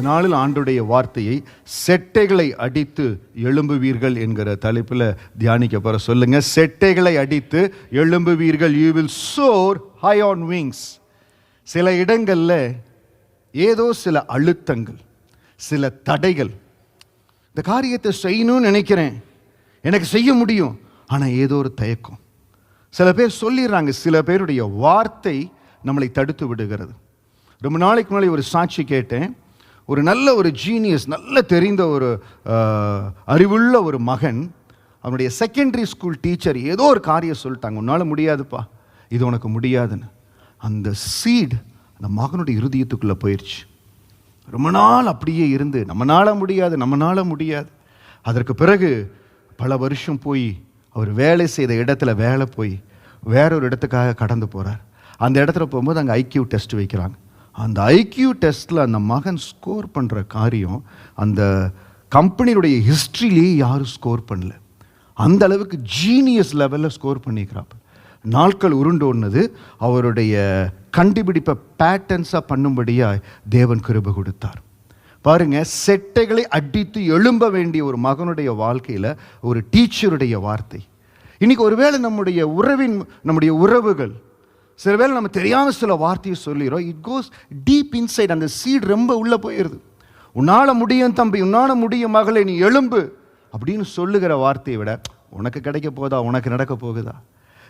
இந்த நாளில் ஆண்டுடைய வார்த்தையை செட்டைகளை அடித்து எழும்புவீர்கள் என்கிற தலைப்பில் தியானிக்க போற. சொல்லுங்க, செட்டைகளை அடித்து எழும்புவீர்கள். You will soar high on wings. சில இடங்களில் ஏதோ சில அழுத்தங்கள், சில தடைகள். இந்த காரியத்தை செய்யணும்னு நினைக்கிறேன், எனக்கு செய்ய முடியும், ஆனால் ஏதோ ஒரு தயக்கம். சில பேர் சொல்லிடுறாங்க, சில பேருடைய வார்த்தை நம்மளை தடுத்து விடுகிறது. ரொம்ப நாளைக்கு முன்னாடி ஒரு சாட்சி கேட்டேன். ஒரு நல்ல ஒரு ஜீனியஸ், நல்ல தெரிந்த ஒரு அறிவுள்ள ஒரு மகன், அவனுடைய செகண்டரி ஸ்கூல் டீச்சர் ஏதோ ஒரு காரியம் சொல்லிட்டாங்க, உன்னால் முடியாதுப்பா, இது உனக்கு முடியாதுன்னு. அந்த சீட் அந்த மகனுடைய இருதயத்துக்குள்ளே போயிடுச்சு. ரொம்ப நாள் அப்படியே இருந்து நம்மளால முடியாது. அதற்கு பிறகு பல வருஷம் போய் அவர் வேலை செய்த இடத்துல வேலை போய் வேற ஒரு இடத்துக்காக கடந்து போகிறார். அந்த இடத்துல போகும்போது அங்கே ஐக்யூ டெஸ்ட் வைக்கிறாங்க. அந்த ஐக்யூ டெஸ்ட்டில் அந்த மகன் ஸ்கோர் பண்ணுற காரியம் அந்த கம்பெனியுடைய ஹிஸ்ட்ரியிலேயே யாரும் ஸ்கோர் பண்ணல. அந்த அளவுக்கு ஜீனியஸ் லெவலில் ஸ்கோர் பண்ணிக்கிறாப்ப. நாட்கள் உருண்டோன்னது, அவருடைய கண்டுபிடிப்பை பேட்டர்ன்ஸாக பண்ணும்படியாக தேவன் கிருபை கொடுத்தார். பாருங்க, செட்டைகளை அடித்து எழும்ப வேண்டிய ஒரு மகனுடைய வாழ்க்கையில் ஒரு டீச்சருடைய வார்த்தை. இன்னைக்கு ஒருவேளை நம்முடைய உறவுகள் சில வேளை நம்ம தெரியாமல் சில வார்த்தையை சொல்லிடுறோம். It goes deep inside. அந்த சீட் ரொம்ப உள்ளே போயிடுது. உன்னால் முடியும் தம்பி, உன்னால் முடியும் மகளே, நீ எழும்பு அப்படின்னு சொல்லுகிற வார்த்தையை விட உனக்கு கிடைக்க போதா, உனக்கு நடக்க போகுதா,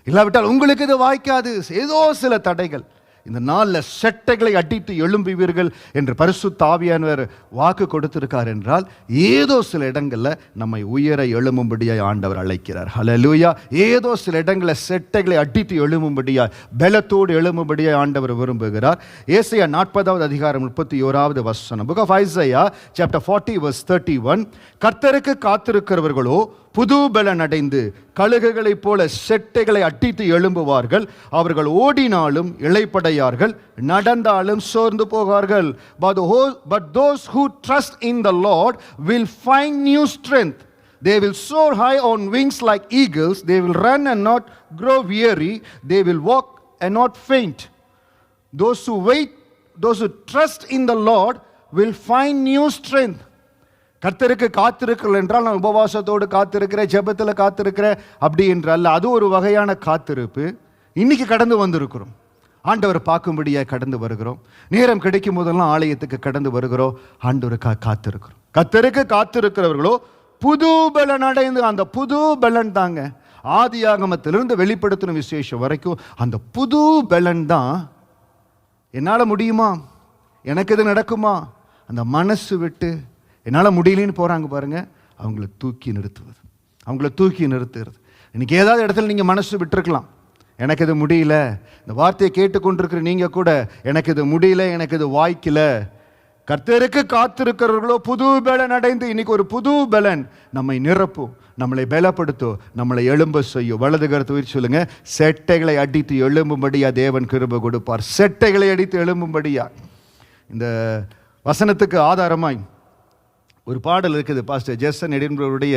இல்லாவிட்டால் உங்களுக்கு இது வாய்க்காது, ஏதோ சில தடைகள். இந்த நாளில் செட்டைகளை அடித்து எழும்புவீர்கள் என்று பரிசுத்த ஆவியானவர் வாக்கு கொடுத்திருக்கார் என்றால், ஏதோ சில இடங்களில் நம்மை உயர எழும்பும்படியாய் ஆண்டவர் அழைக்கிறார். ஹல்லேலூயா. ஏதோ சில இடங்களில் செட்டைகளை அடித்து எழும்பும்படியாய், பலத்தோடு எழும்பும்படியாய் ஆண்டவர் விரும்புகிறார். ஏசாயா 40வது அதிகாரம் 31வது வசனம். Book of Isaiah chapter 40 verse 31. கர்த்தருக்கு காத்திருக்கிறவர்களோ புது பலன் அடைந்து கழுகுகளைப் போல செட்டைகளை அடித்து எழும்புவார்கள். அவர்கள் ஓடினாலும் இளைப்படையார்கள், நடந்தாலும் சோர்ந்து போகார்கள். But those who trust in the Lord will find new strength. They will soar high on wings like eagles. They will run and not grow weary. They will walk and not faint. Those who trust in the Lord will find new strength. கர்த்தருக்கு காத்திருக்கிறல் என்றால் நான் உபவாசத்தோடு காத்திருக்கிறேன், ஜெபத்தில் காத்திருக்கிறேன் அப்படி என்றால் அது ஒரு வகையான காத்திருப்பு. இன்னைக்கு கடந்து வந்திருக்கிறோம், ஆண்டவர் பார்க்கும்படியாக கடந்து வருகிறோம். நேரம் கிடைக்கும் போதெல்லாம் ஆலயத்துக்கு கடந்து வருகிறோம், ஆண்டவருக்காக காத்திருக்கிறோம். கர்த்தருக்கு காத்திருக்கிறவர்களோ புது பலன் அடைந்து, அந்த புது பலன் தாங்க ஆதியாகமத்திலிருந்து வெளிப்படுத்தின விசேஷம் வரைக்கும் அந்த புது பலன் தான். என்னால் முடியுமா, எனக்கு இது நடக்குமா, அந்த மனசு விட்டு என்னால் முடியலன்னு போகிறாங்க பாருங்க, அவங்கள தூக்கி நிறுத்துறது. இன்னைக்கு ஏதாவது இடத்துல நீங்கள் மனசு விட்டுருக்கலாம், எனக்கு இது முடியல. இந்த வார்த்தையை கேட்டுக்கொண்டிருக்கிற நீங்கள் கூட, எனக்கு இது முடியல, எனக்கு இது வாய்க்கல. கர்த்தருக்கு காத்திருக்கிறவர்களோ புது பலன் அடைந்து, இன்னைக்கு ஒரு புது பலன் நம்மை நிரப்பும், நம்மளை பலப்படுத்தும், நம்மளை எழும்ப செய்யும். வலது கருத்து உயிர் சொல்லுங்க, செட்டைகளை அடித்து எழும்பும்படியா தேவன் கிருபை கொடுப்பார். செட்டைகளை அடித்து எழும்பும்படியா. இந்த வசனத்துக்கு ஆதாரமாய் ஒரு பாடல் இருக்குது, பாஸ்டர் ஜெசன் எடின்பவருடைய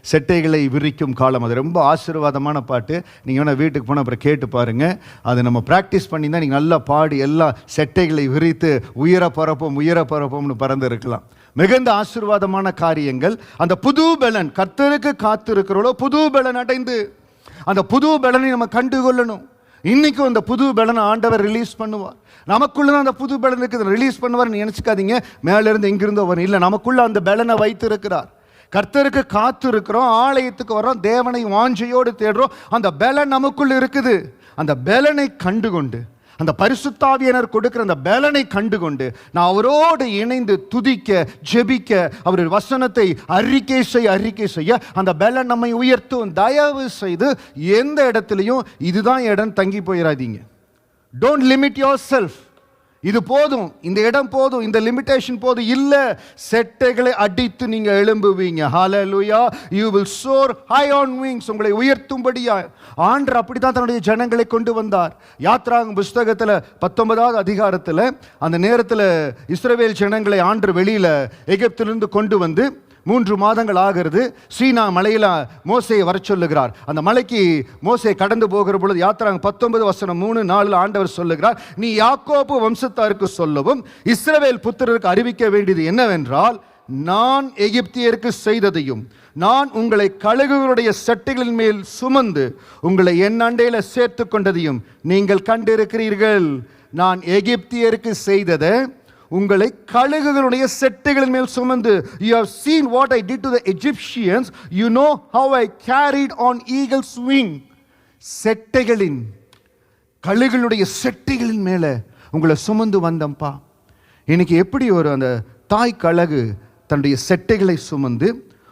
செட்டைகளை விரிக்கும் காலம். அது ரொம்ப ஆசீர்வாதமான பாட்டு. நீங்கள் வேணால் வீட்டுக்கு போனால் அப்புறம் கேட்டு பாருங்கள். அதை நம்ம ப்ராக்டிஸ் பண்ணி தான் நீங்கள் நல்லா பாடி எல்லா செட்டைகளை விரித்து உயர பரப்போம்னு பறந்து இருக்கலாம். மிகுந்த ஆசீர்வாதமான காரியங்கள். அந்த புது பலன், கர்த்தருக்கு காத்திருக்கிறவளோ புது பலன் அடைந்து, அந்த புது பலனை நம்ம கண்டுகொள்ளணும். இன்னைக்கும் அந்த புது பலனை ஆண்டவர் ரிலீஸ் பண்ணுவார். நமக்குள்ள அந்த புது பலனுக்கு ரிலீஸ் பண்ணுவார் நினைச்சுக்காதீங்க, மேலிருந்து எங்கிருந்தோ வரும். இல்லை, நமக்குள்ள அந்த பலனை வைத்திருக்கிறார். கர்த்தருக்கு காத்து இருக்கிறோம், ஆலயத்துக்கு வர்றோம், தேவனை வாஞ்சையோடு தேடுறோம். அந்த பலன் நமக்குள்ள இருக்குது. அந்த பலனை கண்டுகொண்டு, அந்த பரிசுத்தாவியனர் கொடுக்கிற அந்த பலனை கண்டுகொண்டு நான் அவரோடு இணைந்து துதிக்க, ஜெபிக்க, அவருடைய வசனத்தை அறிக்கை செய்ய அந்த பலன் நம்மை உயர்த்தும். தயவு செய்து எந்த இடத்துலையும் இதுதான் இடம் தங்கி போயிடாதீங்க. Don't limit your self. இது போதும், இந்த இடம் போதும், இந்த லிமிட்டேஷன் போதும். இல்ல, செட்டைகளை அடித்து நீங்க எழும்புவீங்க. ஹல்லேலூயா. you will soar high on wings. உங்களை உயர்த்தும்படியா ஆண்டவர் அப்படித்தான் தன்னுடைய ஜனங்களை கொண்டு வந்தார். யாத்ராகம புஸ்தகத்தில் 19வது அதிகாரத்தில் அந்த நேரத்தில் இஸ்ரவேல் ஜனங்களை ஆண்டவர் வெளியில எகிப்திலிருந்து கொண்டு வந்து 3 மாதங்கள் ஆகிறது. சீனா மலையில மோசேயை வர சொல்லுகிறார். அந்த மலைக்கு மோசே கடந்து போகிற பொழுது யாத்திராகமம் 19:3-4 ஆண்டவர் சொல்லுகிறார், நீ யாக்கோபு வம்சத்தாருக்கு சொல்லவும் இஸ்ரவேல் புத்திரருக்கு அறிவிக்க வேண்டியது என்னவென்றால், நான் எகிப்தியருக்கு செய்ததையும் நான் உங்களை கழுகுகளுடைய சட்டைகளின் மேல் சுமந்து உங்களை என் அண்டையில சேர்த்து கொண்டதையும் நீங்கள் கண்டிருக்கிறீர்கள். நான் எகிப்தியருக்கு செய்ததை உங்களை கழுகுகளுடைய செட்டைகளின் மேல் சுமந்து, you have seen what I did to the Egyptians, you know how I carried on eagle's wing. செட்டைகளின் கழுகுகளுடைய செட்டைகளின் மேல உங்களை சுமந்து வந்தம்பா. இன்னைக்கு எப்படி ஒரு அந்த தாய் கழுகு தன்னுடைய செட்டைகளை சுமந்து,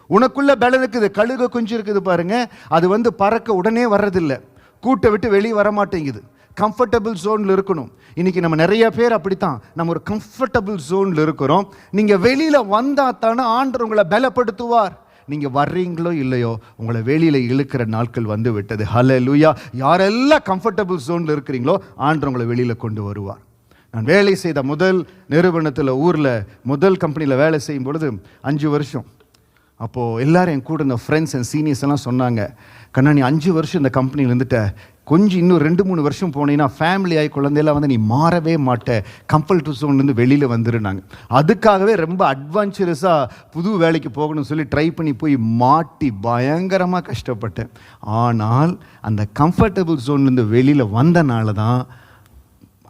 உனக்குள்ள பலம் இருக்குது, கழுகு குஞ்சு இருக்குது பாருங்க, அது பறக்க உடனே வர்றதில்லை, கூட்டை விட்டு வெளியே வர மாட்டேங்குது, கம்ஃபர்டபுள் ஜோனில் இருக்கணும். இன்னைக்கு நம்ம நிறைய பேர் அப்படித்தான், நம்ம ஒரு கம்ஃபர்டபுள் ஜோனில் இருக்கிறோம். நீங்கள் வெளியில் வந்தால் தானே ஆண்டவர் உங்களை பலப்படுத்துவார். நீங்கள் வர்றீங்களோ இல்லையோ உங்களை வெளியில் இழுக்கிற நாட்கள் வந்து விட்டது. ஹல்லேலூயா. யாரெல்லாம் கம்ஃபர்டபுள் ஜோனில் இருக்கிறீங்களோ ஆண்டவர் உங்களை வெளியில் கொண்டு வருவார். நான் வேலை செய்த முதல் நிறுவனத்தில், ஊரில் முதல் கம்பெனியில் வேலை செய்யும் பொழுது 5 வருஷம். அப்போது எல்லாரும் என் கூட இந்த ஃப்ரெண்ட்ஸ் அண்ட் சீனியர்ஸ் எல்லாம் சொன்னாங்க, கண்ணா நீ 5 வருஷம் இந்த கம்பெனியில் இருந்துட்ட, கொஞ்சம் இன்னும் 2-3 வருஷம் போனீங்கன்னா ஃபேமிலி ஆகி குழந்தையெல்லாம் நீ மாறவே மாட்டேன், கம்ஃபர்ட் ஜோன்லேருந்து வெளியில் வந்துருந்தாங்க. அதுக்காகவே ரொம்ப அட்வென்ச்சரஸாக புது வேலைக்கு போகணும்னு சொல்லி ட்ரை பண்ணி போய் மாட்டி பயங்கரமாக கஷ்டப்பட்டேன். ஆனால் அந்த கம்ஃபர்டபுள் ஜோன்லேருந்து வெளியில் வந்தனால தான்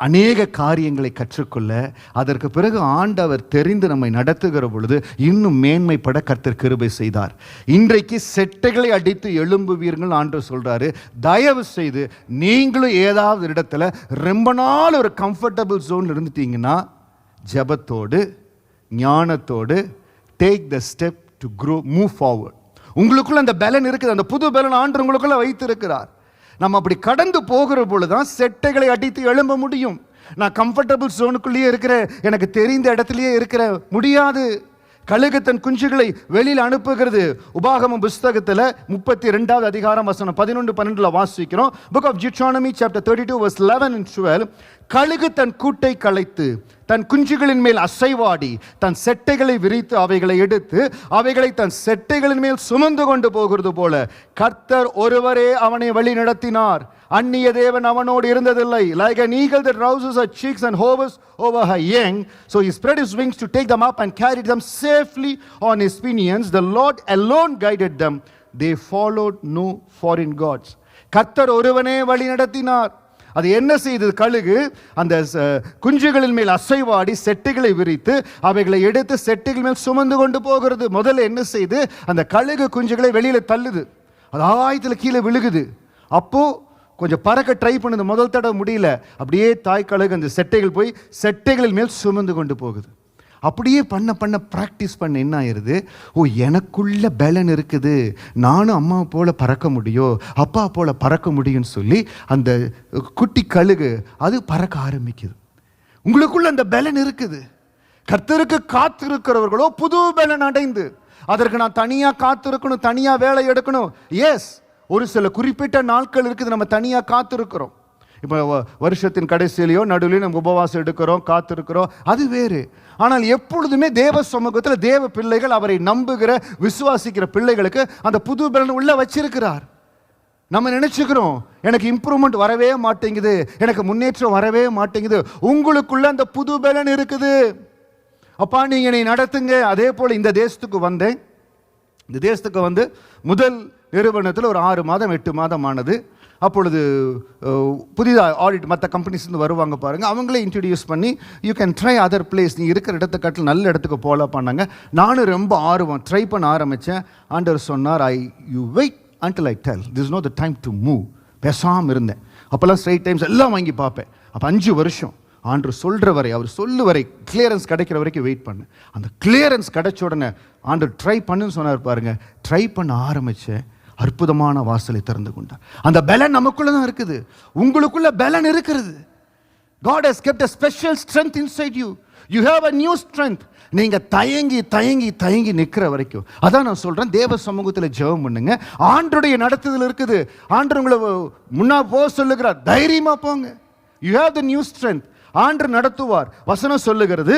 அநேக காரியங்களை கற்றுக்கொள்ள, அதற்கு பிறகு ஆண்டவர் தெரிந்து நம்மை நடத்துகிற பொழுது இன்னும் மேன்மைப்பட கர்த்தர் கிருபை செய்தார். இன்றைக்கு செட்டைகளை அடித்து எழும்புவீர்கள் ஆண்டவர் சொல்றாரு. தயவு செய்து நீங்களும் ஏதாவது இடத்துல ரொம்ப நாள் ஒரு கம்ஃபர்டபுள் ஜோன்ல இருந்துட்டீங்கன்னா, ஜெபத்தோடு ஞானத்தோடு take the step to grow, move forward. உங்களுக்குள்ள அந்த பலன் இருக்குது, அந்த புது பலன் ஆண்டவர் உங்களுக்குள்ள வைத்திருக்கிறார். நம்ம அப்படி கடந்து போகிற பொழுது தான் செட்டைகளை அடித்து எழும்ப முடியும். நான் கம்ஃபர்டபுள் ஜோனுக்குள்ளேயே இருக்கிற, எனக்கு தெரிந்த இடத்துலையே இருக்கிற முடியாது. கழுகு தன் குஞ்சுகளை வெளியில் அனுப்புகிறது. உபாகமம் புஸ்தகத்தில் 32வது அதிகாரம் வசனம் 11-12 வாசிக்கிறோம். Book of Deuteronomy chapter 32 verse 11 and 12. கழுகு தன் கூட்டை கலைத்து தன் குஞ்சுகளின் மேல் அசைவாடி தன் செட்டைகளை விரித்து அவைகளை எடுத்து அவைகளை தன் செட்டைகளின் மேல் சுமந்து கொண்டு போகிறது போல கர்த்தர் ஒருவரே அவனை வழி நடத்தினார். அந்நிய தேவன் அவனோடு இருந்ததில்லை. Like an eagle that rouses her chicks and hovers over her young, so he spread his wings to take them up and carried them safely on his pinions. The Lord alone guided them. They followed no foreign gods. கர்த்தர் ஒருவனே வழி நடத்தினார். அது என்ன செய்தது? கழுகு அந்த குஞ்சுகளின் மேல் அசைவாடி செட்டைகளை விரித்து அவைகளை எடுத்து செட்டைகள் மேல் சுமந்து கொண்டு போகிறது. முதல்ல என்ன செய்து அந்த கழுகு குஞ்சுகளை வெளியில தள்ளுது, அது ஆயத்தில் கீழே விழுகுது. அப்போ கொஞ்சம் பறக்க ட்ரை பண்ணுது, முதல் தடவை முடியல. அப்படியே தாய் கழுகு அந்த செட்டைகள் போய் செட்டைகளின் மேல் சுமந்து கொண்டு போகுது. அப்படியே பண்ண பண்ண ப்ராக்டிஸ் பண்ண என்ன ஆயிடுது, ஓ எனக்குள்ள பலன் இருக்குது, நானும் அம்மா போல பறக்க முடியும், அப்பா போல பறக்க முடியும்னு சொல்லி அந்த குட்டி கழுகு அது பறக்க ஆரம்பிக்குது. உங்களுக்குள்ள அந்த பலன் இருக்குது. கர்த்தருக்கு காத்திருக்கிறவர்களோ புது பலன் அடைந்து, அதற்கு நான் தனியாக காத்திருக்கணும், தனியாக வேலை எடுக்கணும். எஸ், ஒரு சில குறிப்பிட்ட நாட்கள் இருக்குது நம்ம தனியாக காத்திருக்கிறோம். இப்போ வருஷத்தின் கடைசியிலையோ நடுவிலையோ நம்ம உபவாசம் எடுக்கிறோம், காத்திருக்கிறோம், அது வேறு. ஆனால் எப்பொழுதுமே தேவ சமூகத்தில் தேவ பிள்ளைகள் அவரை நம்புகிற விசுவாசிக்கிற பிள்ளைகளுக்கு அந்த புது பலன் உள்ள வச்சிருக்கிறார். நம்ம நினைச்சுக்கிறோம் எனக்கு இம்ப்ரூவ்மெண்ட் வரவே மாட்டேங்குது, எனக்கு முன்னேற்றம் வரவே மாட்டேங்குது. உங்களுக்குள்ள அந்த புது பலன் இருக்குது. அப்பா நீங்க என்னை நடத்துங்க. அதே போல இந்த தேசத்துக்கு வந்தேன். இந்த தேசத்துக்கு வந்து முதல் நிறுவனத்தில் ஒரு 6 மாதம் 8 மாதம் ஆனது. அப்பொழுது புதிதாக ஆடிட் மற்ற கம்பெனிஸ்லேருந்து வருவாங்க பாருங்கள், அவங்களே இன்ட்ரடியூஸ் பண்ணி you can try other place, நீ இருக்கிற இடத்த காட்டில் நல்ல இடத்துக்கு போகல பண்ணாங்க. நானும் ரொம்ப ஆர்வம் ட்ரை பண்ண ஆரம்பித்தேன். ஆண்டவர் சொன்னார், you wait until I tell, this is not the time to move. பேசாமல் இருந்தேன். அப்போல்லாம் ஸ்ட்ரைட் டைம்ஸ் எல்லாம் வாங்கி பார்ப்பேன். அப்போ 5 வருஷம் ஆண்டவர் சொல்கிற வரை, அவர் சொல்லு வரை, கிளியரன்ஸ் கிடைக்கிற வரைக்கும் வெயிட் பண்ணேன். அந்த கிளியரன்ஸ் கிடைச்ச உடனே ஆண்டவர் ட்ரை பண்ணுன்னு சொன்னார் பாருங்க. ட்ரை பண்ண ஆரம்பித்தேன். அற்புதமான வாசலை திறந்து கொண்டார். அந்த பலன் நமக்குள்ள தான் இருக்குது. உங்களுக்குள்ள பலன் இருக்கிறது. God has kept a special strength inside you. You have a new strength. நீங்க தயங்கி தயங்கி தயங்கி நிற்கிற வரைக்கும், அதான் நான் சொல்றேன், தேவ சமூகத்தில் ஜெபம் பண்ணுங்க. ஆண்டருடைய நடத்துதல் இருக்குது. ஆண்டவர் உங்களை முன்னா போக சொல்லுகிறார், தைரியமா போங்க. You have the new strength. ஆண்டவர் நடத்துவார். வசனம் சொல்லுகிறது,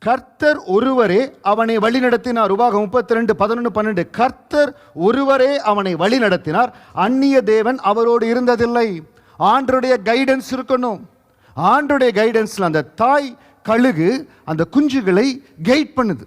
கர்த்தர் ஒருவரே அவனை வழி நடத்தினார். உபாகம் 32:11-12. கர்த்தர் ஒருவரே அவனை வழி நடத்தினார், அந்நிய தேவன் அவரோடு இருந்ததில்லை. ஆண்டருடைய கைடன்ஸ் இருக்கணும். ஆண்டருடைய கைடன்ஸ்ல அந்த தாய் கழுகு அந்த குஞ்சுகளை கைட் பண்ணுது.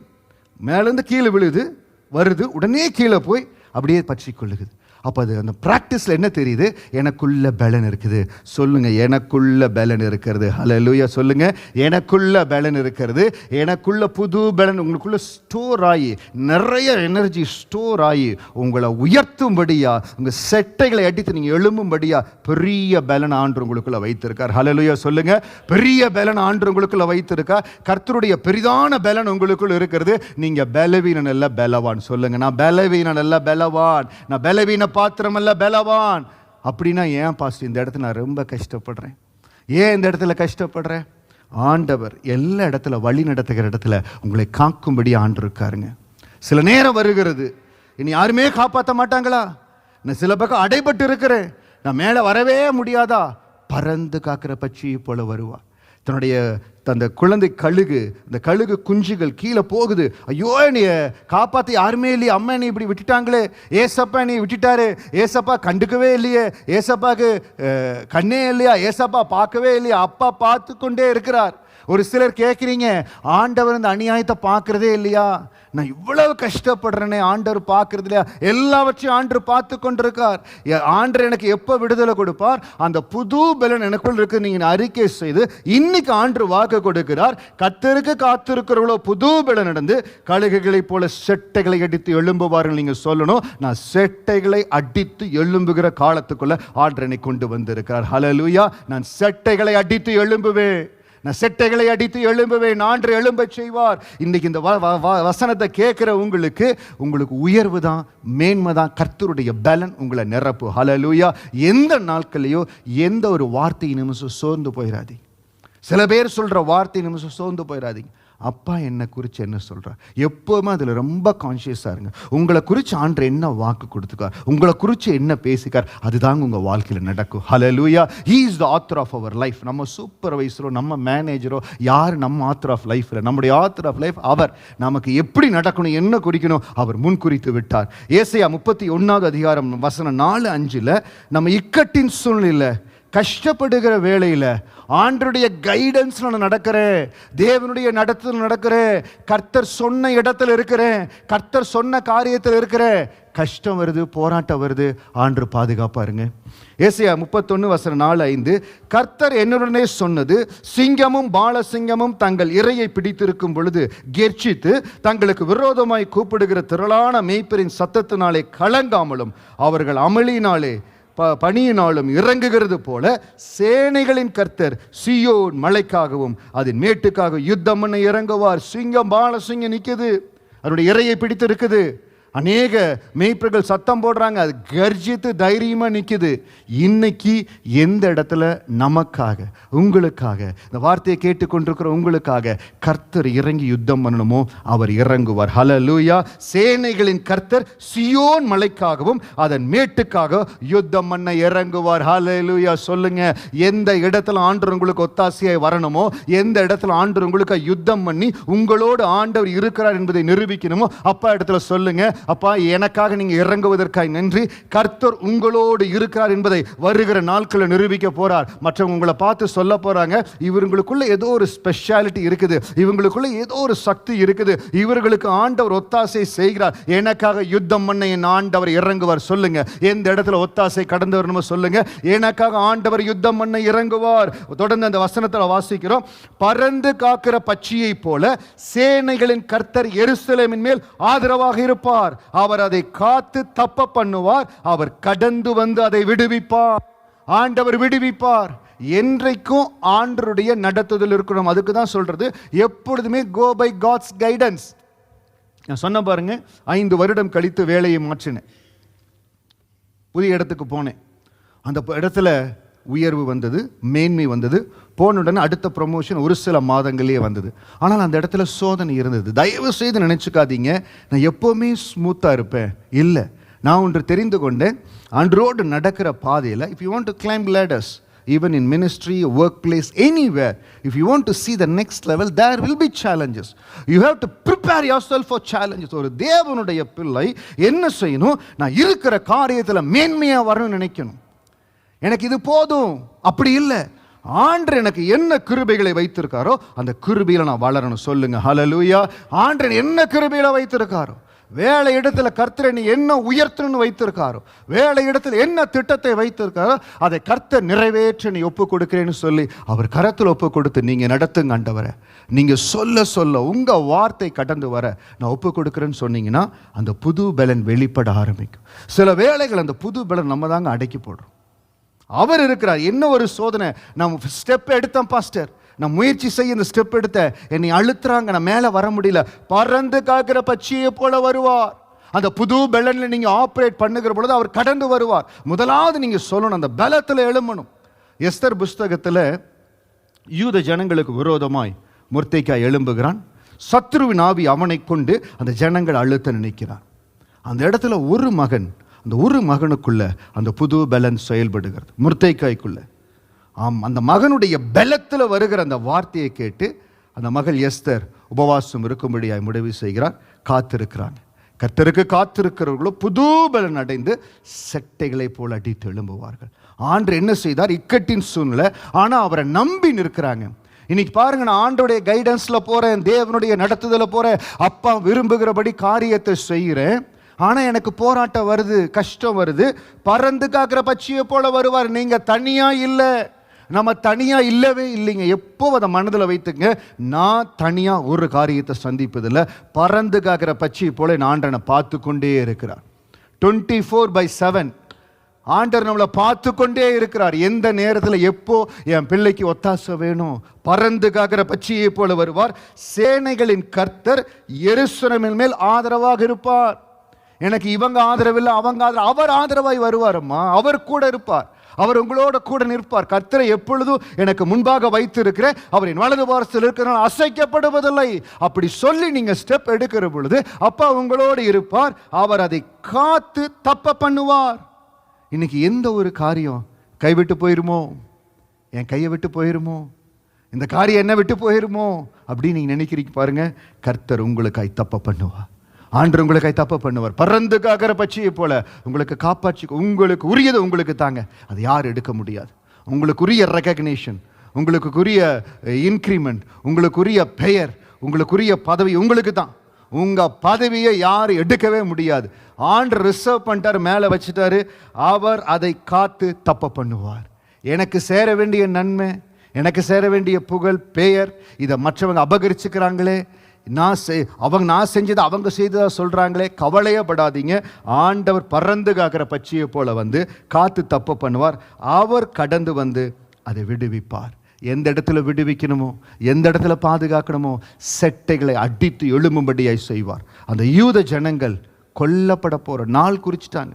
மேலேருந்து கீழே விழுது, வருது, உடனே கீழே போய் அப்படியே பற்றி கொள்ளுகுது. அப்போ அது அந்த ப்ராக்டிஸில் என்ன தெரியுது? எனக்குள்ள பலன் இருக்குது. சொல்லுங்க, எனக்குள்ள பலன் இருக்கிறது. ஹல்லேலூயா சொல்லுங்க, எனக்குள்ள பலன் இருக்கிறது. எனக்குள்ள புது பலன் உங்களுக்குள்ள ஸ்டோர் ஆகி, நிறைய எனர்ஜி ஸ்டோர் ஆகி உங்களை உயர்த்தும்படியா, உங்கள் செட்டைகளை அடித்து நீங்கள் எழும்பும்படியா பெரிய பலன் ஆண்டு உங்களுக்குள்ள வைத்திருக்கார். ஹல்லேலூயா சொல்லுங்க, பெரிய பலன் ஆண்டு உங்களுக்குள்ள வைத்திருக்கார். கர்த்தருடைய பெரிதான பலன் உங்களுக்குள்ள இருக்கிறது. நீங்க பலவீனன் அல்ல பலவான். சொல்லுங்க, நான் பலவீனன் அல்ல பலவான், நான் பலவீன பாத்திரம் அல்ல பலவான். அப்படின்னா ஏன் பாஸ்டர் இந்த இடத்துல நான் ரொம்ப கஷ்டப்படுறேன்? ஏன் இந்த இடத்துல கஷ்டப்படுறேன்? ஆண்டவர் எல்லா இடத்துல வழி நடத்துகிற இடத்துல உங்களை காக்கும்படி ஆண்டு இருக்காருங்க. சில நேரம் வருகிறது, இனி யாருமே காப்பாற்ற மாட்டாங்களா? நான் சில பக்கம் அடைபட்டு இருக்கிறேன், நான் மேலே வரவே முடியாதா? பறந்து காக்கிற பட்சியை போல வருவார். தன்னுடைய அந்த குழந்தை கழுகு, அந்த கழுகு குஞ்சுகள் கீழே போகுது. ஐயோ, நீ காப்பாற்றி யாருமே இல்லையே, அம்மா நீ இப்படி விட்டுட்டாங்களே, ஏசப்பா நீ விட்டுட்டாரு, ஏசப்பா கண்டுக்கவே இல்லையே, ஏசப்பாக்கு கண்ணே இல்லையா, ஏசப்பா பார்க்கவே இல்லையா? அப்பா பார்த்து கொண்டே இருக்கிறார். ஒரு சிலர் கேட்குறீங்க, ஆண்டவர் இந்த அநியாயத்தை பார்க்கறதே இல்லையா? நான் இவ்வளவு கஷ்டப்படுறேனே, ஆண்டவர் பார்க்கறது இல்லையா? எல்லாவற்றையும் ஆண்டவர் பார்த்து கொண்டிருக்கார். ஆண்டவர் எனக்கு எப்போ விடுதலை கொடுப்பார்? அந்த புது பலன் எனக்குள் இருக்கு நீங்கள் அறிக்கை செய்து இன்னைக்கு ஆண்டவர் வாக்கு கொடுக்கிறார். கர்த்தருக்கு காத்திருக்கிறவளோ புது பலன் நடந்து கழுகுகளைப் போல செட்டைகளை அடித்து எழும்புவார்கள். நீங்கள் சொல்லணும், நான் செட்டைகளை அடித்து எழும்புகிற காலத்துக்குள்ள ஆண்டவர் என்னை கொண்டு வந்திருக்கிறார். ஹல்லேலூயா. நான் செட்டைகளை அடித்து எழும்புவேன், நான் செட்டைகளை அடித்து எழும்புவேன், ஆண்டவர் எழும்ப செய்வார். இன்னைக்கு இந்த வசனத்தை கேட்கிற உங்களுக்கு உயர்வு தான், மேன்மை தான். கர்த்தருடைய பலன் உங்களை நிரப்பு. ஹல்லேலூயா. எந்த நாட்களையோ எந்த ஒரு வார்த்தை நிமிஷம் சோர்ந்து போயிடாதீங்க. சில பேர் சொல்ற வார்த்தை நிமிஷம் சோர்ந்து போயிடாதீங்க. அப்பா என்னை குறித்து என்ன சொல்கிறார்? எப்போவுமே அதில் ரொம்ப கான்ஷியஸாக இருங்க. உங்களை குறித்து ஆண்டவர் என்ன வாக்கு கொடுத்துக்கார், உங்களை குறித்து என்ன பேசிக்கார், அதுதாங்க உங்கள் வாழ்க்கையில் நடக்கும். Hallelujah. He is the author of our life. நம்ம சூப்பர்வைசரோ நம்ம மேனேஜரோ யார் நம்ம ஆத்தர் ஆஃப் லைஃப்பில்? நம்முடைய ஆத்தர் ஆஃப் லைஃப் அவர். நமக்கு எப்படி நடக்கணும், என்ன குறிக்கணும் அவர் முன் குறித்து விட்டார். ஏசாயா 31:4-5 நம்ம இக்கட்டின் சூழ்நிலையில், கஷ்டப்படுகிற வேளையில் ஆண்டருடைய கைடன்ஸ்ல நான் நடக்கிறேன், தேவனுடைய நடத்துதல் நடக்கிறேன், கர்த்தர் சொன்ன இடத்துல இருக்கிறேன், கர்த்தர் சொன்ன காரியத்தில் இருக்கிறேன். கஷ்டம் வருது, போராட்டம் வருது, ஆண்டு பாதுகாப்பா இருங்க. ஏசாயா 31:4-5 கர்த்தர் என்னுடனே சொன்னது, சிங்கமும் பாலசிங்கமும் தங்கள் இரையை பிடித்திருக்கும் பொழுது கெர்ச்சித்து தங்களுக்கு விரோதமாய் கூப்பிடுகிற திரளான மேய்ப்பரின் சத்தத்தினாலே கலங்காமலும் அவர்கள் அமளியினாலே பனியினாலும் இறங்குகிறது போல சேனைகளின் கர்த்தர் சீயோன் மலைக்காகவும் அதன் மேட்டுக்காக யுத்தம் பண்ண இறங்குவார். சிங்கம் பாலசிங்கம் நிற்குது, அதனுடைய இரையை பிடித்து இருக்குது. அநேக மேய்ப்பர்கள் சத்தம் போடுறாங்க, அது கர்ஜித்து தைரியமா நிற்குது. இன்னைக்கு எந்த இடத்துல நமக்காக, உங்களுக்காக, இந்த வார்த்தையை கேட்டுக்கொண்டிருக்கிற உங்களுக்காக கர்த்தர் இறங்கி யுத்தம் பண்ணணுமோ அவர் இறங்குவார். ஹல்லேலூயா. சேனைகளின் கர்த்தர் சியோன் மலைக்காகவும் அதன் மேட்டுக்காக யுத்தம் பண்ண இறங்குவார். ஹல்லேலூயா சொல்லுங்க. எந்த இடத்துல ஆண்டவர் உங்களுக்கு ஒத்தாசையாய் வரணுமோ, எந்த இடத்துல ஆண்டவர் உங்களுக்கு யுத்தம் பண்ணி உங்களோடு ஆண்டவர் இருக்கிறார் என்பதை நிரூபிக்கணுமோ, அப்பா இடத்துல சொல்லுங்க, அப்பா எனக்காக நீங்க இறங்குவதற்காக நன்றி. கர்த்தர் உங்களோடு இருக்கிறார் என்பதை வருகிற நாட்களில் நிரூபிக்க போறார். மற்றவங்க உங்களை பார்த்து சொல்ல போறாங்க, இவங்களுக்குள்ள ஏதோ ஒரு ஸ்பெஷாலிட்டி இருக்குது, இவங்களுக்குள்ள ஏதோ ஒரு சக்தி இருக்குது, இவர்களுக்கு ஆண்டவர் ஒத்தாசை செய்கிறார், எனக்காக யுத்தம் பண்ண என் ஆண்டவர் இறங்குவார். சொல்லுங்க, எந்த இடத்துல ஒத்தாசை கடந்து வரணுமோ சொல்லுங்க, எனக்காக ஆண்டவர் யுத்தம் பண்ண இறங்குவார். தொடர்ந்து அந்த வசனத்தில் வாசிக்கிறோம், பறந்து காக்கிற பட்சியை போல சேனைகளின் கர்த்தர் எருசலேமின் மேல் ஆதரவாக இருப்பார், அவர் அதை காத்து தப்ப பண்ணுவார், அவர் கடந்து வந்து அதை விடுவிப்பார். ஆண்டவர் விடுவிப்பார். என்றைக்கும் ஆண்டவருடைய நடத்துதல் இருக்கணும். அதுக்கு தான் சொல்றது, எப்பொழுதுமே கோ பை காட்ஸ் கைடன்ஸ். நான் சொன்ன பாருங்க, 5 வருடம் கழித்து வேலையை மாற்றினேன், புதிய இடத்துக்கு போனேன். அந்த இடத்துல உயர்வு வந்தது, மேன்மை வந்தது. போனுடனே அடுத்த ப்ரமோஷன் ஒரு சில மாதங்களே வந்தது. ஆனால் அந்த இடத்துல சோதனை இருந்தது. தயவு செய்து நினைச்சுக்காதீங்க நான் எப்போவுமே ஸ்மூத்தாக இருப்பேன். இல்லை, நான் ஒன்று தெரிந்து கொண்டேன், ஆண்டவரோடு நடக்கிற பாதையில், if you want to claim ladders, even in ministry, workplace, anywhere. If you want to see the next level, there will be challenges. You have to prepare yourself for challenges. ஒரு தேவனுடைய பிள்ளை என்ன செய்யணும்? நான் இருக்கிற காரியத்தில் மேன்மையாக வரணும்னு நினைக்கணும். எனக்கு இது போதும் அப்படி இல்லை. ஆண்டவர் எனக்கு என்ன கிருபைகளை வைத்திருக்காரோ அந்த கிருபையில நான் வளரணும். சொல்லுங்க ஹல்லேலூயா. ஆண்டவர் என்ன கிருபையில வைத்திருக்காரோ, வேலை இடத்துல கர்த்தர் நீ என்ன உயர்த்தணும்னு வைத்திருக்காரோ, வேலை இடத்துல என்ன திட்டத்தை வைத்திருக்காரோ அதை கர்த்தர் நிறைவேற்ற நீ ஒப்பு கொடுக்கிறேன்னு சொல்லி அவர் கரத்தில் ஒப்பு கொடுத்து நீங்க நடத்துங்க ஆண்டவரே. நீங்க சொல்ல சொல்ல உங்க வார்த்தை கடந்து வர நான் ஒப்பு கொடுக்கிறேன்னு சொன்னீங்கன்னா அந்த புது பலன் வெளிப்பட ஆரம்பிக்கும். சில வேளைகள் அந்த புது பலன் நம்ம தாங்க அடக்கி போடுறோம். அவர் இருக்கிறார். என்ன ஒரு சோதனை, நம்ம ஸ்டெப் எடுத்தோம் பாஸ்டர், நான் முயற்சி செய்ய இந்த ஸ்டெப் எடுத்த என்னை அழுத்துறாங்க, நான் மேலே வர முடியல. பறந்து காக்கிற பட்சியை போல வருவார். அந்த புது பலன்ல நீங்க ஆப்ரேட் பண்ணுகிற பொழுது அவர் கடந்து வருவார். முதலாவது நீங்க சொல்லணும், அந்த பலத்தில் எழும்பணும். எஸ்தர் புஸ்தகத்தில் யூத ஜனங்களுக்கு விரோதமாய் மொர்தெகாய் எழும்புகிறான். சத்ருவின் ஆவி அவனை கொண்டு அந்த ஜனங்கள் அழுத்த நினைக்கிறான். அந்த இடத்துல ஒரு மகன், அந்த ஒரு மகனுக்குள்ள அந்த புது பலன் செயல்படுகிறது. மொர்தெகாய்க்குள்ள அந்த மகனுடைய பலத்தில் வருகிற அந்த வார்த்தையை கேட்டு அந்த மகள் எஸ்தர் உபவாசம் இருக்கும்படியாய் முடிவு செய்கிறார். காத்திருக்கிறாங்க. கர்த்தருக்கு காத்திருக்கிறவர்களோ புது பலன் அடைந்து செட்டைகளை போல் அடித்து எழும்புவார்கள். ஆண்டவர் என்ன செய்தார்? இக்கட்டின் சூழ்நிலை, ஆனால் அவரை நம்பி நிற்கிறாங்க. இன்னைக்கு பாருங்க, நான் ஆண்டோடைய கைடன்ஸ்ல போறேன், தேவனுடைய நடத்துதல போறேன், அப்பா விரும்புகிறபடி காரியத்தை செய்கிறேன். ஆனால் எனக்கு போராட்டம் வருது, கஷ்டம் வருது. பறந்து காக்கிற பட்சியை போல வருவார். நீங்க தனியா இல்லை, நம்ம தனியா இல்லவே இல்லைங்க. எப்போ அதை மனதில் வைத்துங்க, நான் தனியா ஒரு காரியத்தை சந்திப்பதில்லை. பறந்து காக்கிற பட்சியை போல ஆண்டவனை பார்த்து கொண்டே இருக்கிறார். 24/7 ஆண்டவர் நம்மளை பார்த்து கொண்டே இருக்கிறார். எந்த நேரத்தில் எப்போ என் பிள்ளைக்கு ஒத்தாசை வேணும், பறந்து காக்கிற பட்சியை போல வருவார். சேனைகளின் கர்த்தர் எருசலேமின் மேல் ஆதரவாக இருப்பார். எனக்கு இவங்க ஆதரவில்லை, அவங்க ஆதரவு, அவர் ஆதரவாய் வருவாரம்மா. அவர் கூட இருப்பார், அவர் உங்களோட கூட நிற்பார். கர்த்தரை எப்பொழுதும் எனக்கு முன்பாக வைத்திருக்கிற அவரின் வலது பாரத்தில் இருக்கிறனால அசைக்கப்படுவதில்லை. அப்படி சொல்லி நீங்க ஸ்டெப் எடுக்கிற பொழுது அப்பா உங்களோடு இருப்பார். அவர் அதை காத்து தப்ப பண்ணுவார். இன்னைக்கு எந்த ஒரு காரியம் கைவிட்டு போயிருமோ, என் கையை விட்டு போயிருமோ, இந்த காரியம் என்ன விட்டு போயிருமோ அப்படின்னு நீங்க நினைக்கிறீங்க பாருங்க, கர்த்தர் உங்களுக்காய் தப்ப பண்ணுவார். ஆண்டவர் உங்களுக்காய் தப்ப பண்ணுவார். பறந்து காக்கிற பட்சியை போல உங்களுக்கு காப்பாற்றி, உங்களுக்கு உரியது உங்களுக்கு தாங்க. அது யார் எடுக்க முடியாது. உங்களுக்குரிய ரெகக்னேஷன், உங்களுக்குரிய இன்க்ரிமெண்ட், உங்களுக்குரிய பெயர், உங்களுக்குரிய பதவி உங்களுக்கு தான். உங்க பதவியை யாரும் எடுக்கவே முடியாது. ஆண்டவர் ரிசர்வ் பண்ணிட்டார், மேலே வச்சுட்டாரு. அவர் அதை காத்து தப்ப பண்ணுவார். எனக்கு சேர வேண்டிய நன்மை, எனக்கு சேர வேண்டிய புகழ், பெயர், இதை மற்றவங்க அபகரிச்சுக்கிறாங்களே, நான் செஞ்சதை அவங்க செய்ததா சொல்றாங்களே, கவலையப்படாதீங்க. ஆண்டவர் பறந்து காக்கிற பட்சியை போல வந்து காத்து தப்ப பண்ணுவார். அவர் கடந்து வந்து அதை விடுவிப்பார். எந்த இடத்துல விடுவிக்கணுமோ, எந்த இடத்துல பாதுகாக்கணுமோ, செட்டைகளை அடித்து எழும்பும்படியாய் செய்வார். அந்த யூத ஜனங்கள் கொல்லப்பட போற நாள் குறிச்சிட்டாங்க.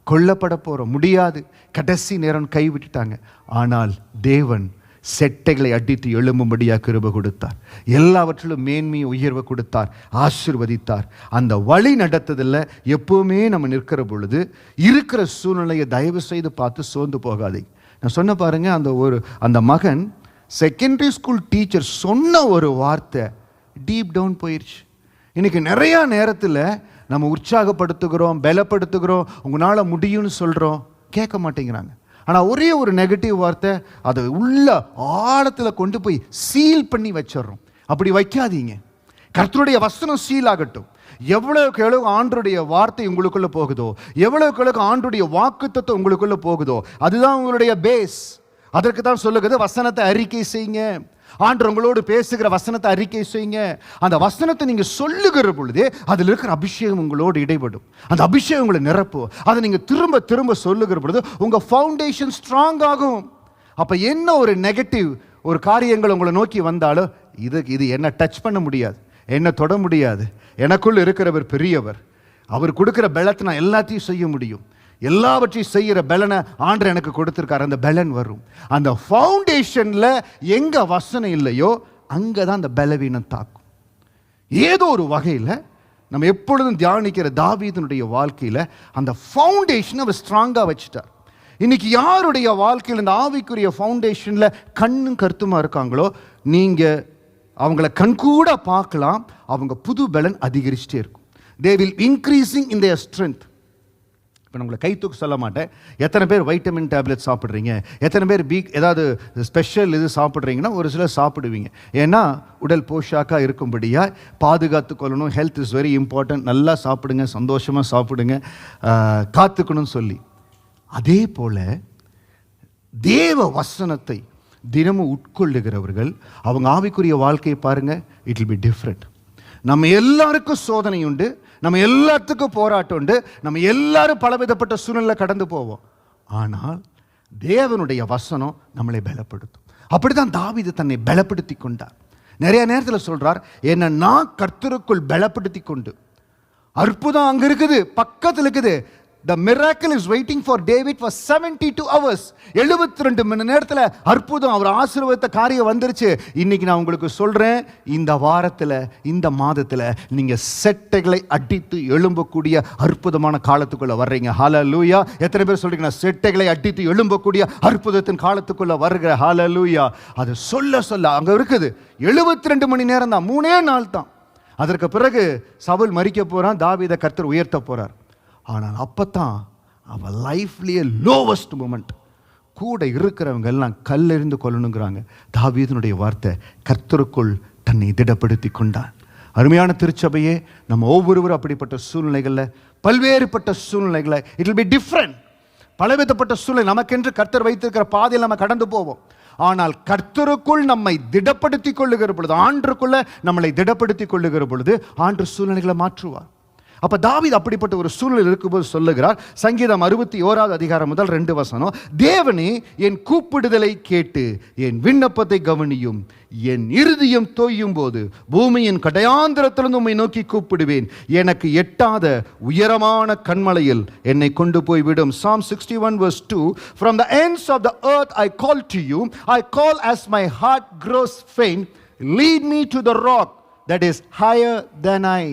கொல்லப்பட போற முடியாது, கடைசி நேரம் கைவிட்டுட்டாங்க. ஆனால் தேவன் செட்டைகளை அடித்து எழும்பும்படியாக கிருபை கொடுத்தார். எல்லாவற்றிலும் மேன்மையை உயர்வை கொடுத்தார், ஆசீர்வதித்தார். அந்த வழி நடத்துதில் எப்பவுமே நம்ம நிற்கிற பொழுது இருக்கிற சூழ்நிலையை தயவு செய்து பார்த்து சோர்ந்து போகாதீங்க. நான் சொன்ன பாருங்க, அந்த மகன் செகண்டரி ஸ்கூல் டீச்சர் சொன்ன ஒரு வார்த்தை டீப் டவுன் போயிடுச்சு. இன்னைக்கு நிறையா நேரத்தில் நம்ம உற்சாகப்படுத்துகிறோம், பலப்படுத்துகிறோம், உங்களால் முடியும்னு சொல்கிறோம், கேட்க மாட்டேங்கிறாங்க. ஆனால் ஒரே ஒரு நெகட்டிவ் வார்த்தை அதை உள்ள ஆழத்தில் கொண்டு போய் சீல் பண்ணி வச்சிடறோம். அப்படி வைக்காதீங்க. கர்த்தருடைய வசனம் சீல் ஆகட்டும். எவ்வளவுக்கு எவ்வளவு ஆண்டருடைய வார்த்தை உங்களுக்குள்ள போகுதோ, எவ்வளவுக்கு எவ்வளவு ஆண்டருடைய வாக்குத்தத்தம் உங்களுக்குள்ள போகுதோ, அதுதான் உங்களுடைய பேஸ். அதற்கு தான் சொல்லுகிறது, வசனத்தை அறிக்கை செய்யுங்க. ஆண்டவர் உங்களோடு பேசுகிற வசனத்தை அறிக்கை செய்யுங்க. அந்த வசனத்தை நீங்க சொல்லுகிற பொழுது அதில் இருக்கிற அபிஷேகம் உங்களோடு இடைப்படும். அந்த அபிஷேகம் உங்களை நிரப்பும். அதை நீங்க திரும்ப திரும்ப சொல்லுகிற பொழுது உங்க ஃபவுண்டேஷன் ஸ்ட்ராங் ஆகும். அப்ப என்ன ஒரு நெகட்டிவ் ஒரு காரியங்கள் உங்களை நோக்கி வந்தாலும் இது என்ன டச் பண்ண முடியாது, என்ன தொட முடியாது. எனக்குள்ள இருக்கிறவர் பெரியவர், அவர் கொடுக்கிற பலத்தை நான் எல்லாத்தையும் செய்ய முடியும். எல்லாவற்றையும் செய்கிற பலனை ஆண்டவர் எனக்கு கொடுத்திருக்காரு. அந்த பலன் வரும். அந்த ஃபவுண்டேஷன்ல எங்க வசனம் இல்லையோ அங்கதான் அந்த பலவீனம் தாக்கும். ஏதோ ஒரு வகையில் நம்ம எப்பொழுதும் தியானிக்கிற தாவீதினுடைய வாழ்க்கையில அந்த ஃபவுண்டேஷன் அவர் ஸ்ட்ராங்கா வச்சுட்டார். இன்னைக்கு யாருடைய வாழ்க்கையில் இந்த ஆவிக்குரிய ஃபவுண்டேஷன்ல கண்ணும் கருத்துமா இருக்காங்களோ, நீங்க அவங்கள கண்கூட பார்க்கலாம். அவங்க புது பலன் அதிகரிச்சுட்டே இருக்கும். They will increasing in their strength. இப்போ நான் உங்களை கை தூக்க சொல்ல மாட்டேன். எத்தனை பேர் வைட்டமின் டேப்லெட் சாப்பிட்றீங்க, எத்தனை பேர் ஏதாவது ஸ்பெஷல் இது சாப்பிட்றீங்கன்னா ஒரு சிலர் சாப்பிடுவீங்க. ஏன்னா உடல் போஷாக்காக இருக்கும்படியாக பாதுகாத்து கொள்ளணும். Health is very important. நல்லா சாப்பிடுங்க, சந்தோஷமாக சாப்பிடுங்க, காத்துக்கணும்னு சொல்லி. அதே போல் தேவ வசனத்தை தினமும் உட்கொள்ளுகிறவர்கள் அவங்க ஆவிக்குரிய வாழ்க்கையை பாருங்கள், இட் வில் பி டிஃப்ரெண்ட். நம்ம எல்லாருக்கும் சோதனை உண்டு, நம்ம எல்லாத்துக்கும் போராட்டம் உண்டு, நம்ம எல்லாரும் பலவிதப்பட்ட சூழ்நிலை கடந்து போவோம். ஆனால் தேவனுடைய வசனம் நம்மளை பலப்படுத்தும். அப்படிதான் தாவீது தன்னை பலப்படுத்தி கொண்டார். நிறைய நேரத்தில் சொல்றார், என்னை நான் கர்த்தருக்குள் பலப்படுத்தி கொண்டு. அற்புதம் அங்க இருக்குது, பக்கத்தில் இருக்குது. The miracle is waiting for David for 72 hours. 72 மணி நேரத்தில் அற்புதம், அவர் ஆசீர்வாதத்த காரியம் வந்துருச்சு. இன்னைக்கு நான் உங்களுக்கு சொல்றேன், இந்த வாரத்தில், இந்த மாதத்தில் நீங்க செட்டைகளை அடித்து எழும்பக்கூடிய அற்புதமான காலத்துக்குள்ள வர்றீங்க. ஹல்லேலூயா. எத்தனை பேர் சொல்றீங்க நான் செட்டைகளை அடித்து எழும்பக்கூடிய அற்புதத்தின் காலத்துக்குள்ள வருகிற? ஹல்லேலூயா. அது சொல்ல சொல்ல அங்க இருக்குது. 72 மணி நேரம் தான், 3 நாள் தான். அதற்கு பிறகு சவுல் மரிக்க போறான், தாவீதை கர்த்தர் உயர்த்த போறார். ஆனால் அப்பத்தான் அவன் லைஃப்லேயே லோவஸ்ட் மூமெண்ட். கூட இருக்கிறவங்க எல்லாம் கல்லெறிந்து கொள்ளணுங்கிறாங்க. தாவீதினுடைய வார்த்தை, கர்த்தருக்குள் தன்னை திடப்படுத்தி கொண்டான். அருமையான திருச்சபையே, நம்ம ஒவ்வொருவரும் அப்படிப்பட்ட சூழ்நிலைகளில், பல்வேறுபட்ட சூழ்நிலைகளை, இட் வில் பி டிஃப்ரெண்ட். பலவிதப்பட்ட சூழ்நிலை நமக்கென்று கர்த்தர் வைத்திருக்கிற பாதையில் நம்ம கடந்து போவோம். ஆனால் கர்த்தருக்குள் நம்மை திடப்படுத்தி கொள்ளுகிற பொழுது, ஆண்டுக்குள்ள நம்மளை திடப்படுத்தி கொள்ளுகிற பொழுது ஆண்டு சூழ்நிலைகளை மாற்றுவார். அப்ப தாவீது அப்படிப்பட்ட ஒரு சூழ்நிலை இருக்கும்போது சொல்லுகிறார், சங்கீதம் 61 அதிகாரம் முதல் 2 வசனம், தேவனே என் கூப்பிடுதலை கேட்டு என் விண்ணப்பத்தை கவனியும். என் இருதயம் தோயும் போது பூமியின் கடையாந்திரத்திலிருந்து உம்மை நோக்கி கூப்பிடுவேன். எனக்கு எட்டாத உயரமான கண்மலையில் என்னை கொண்டு போய் விடும். Psalm 61 verse 2, from the ends of the earth I call to you, I call as my heart grows faint, lead me to the rock that is higher than I.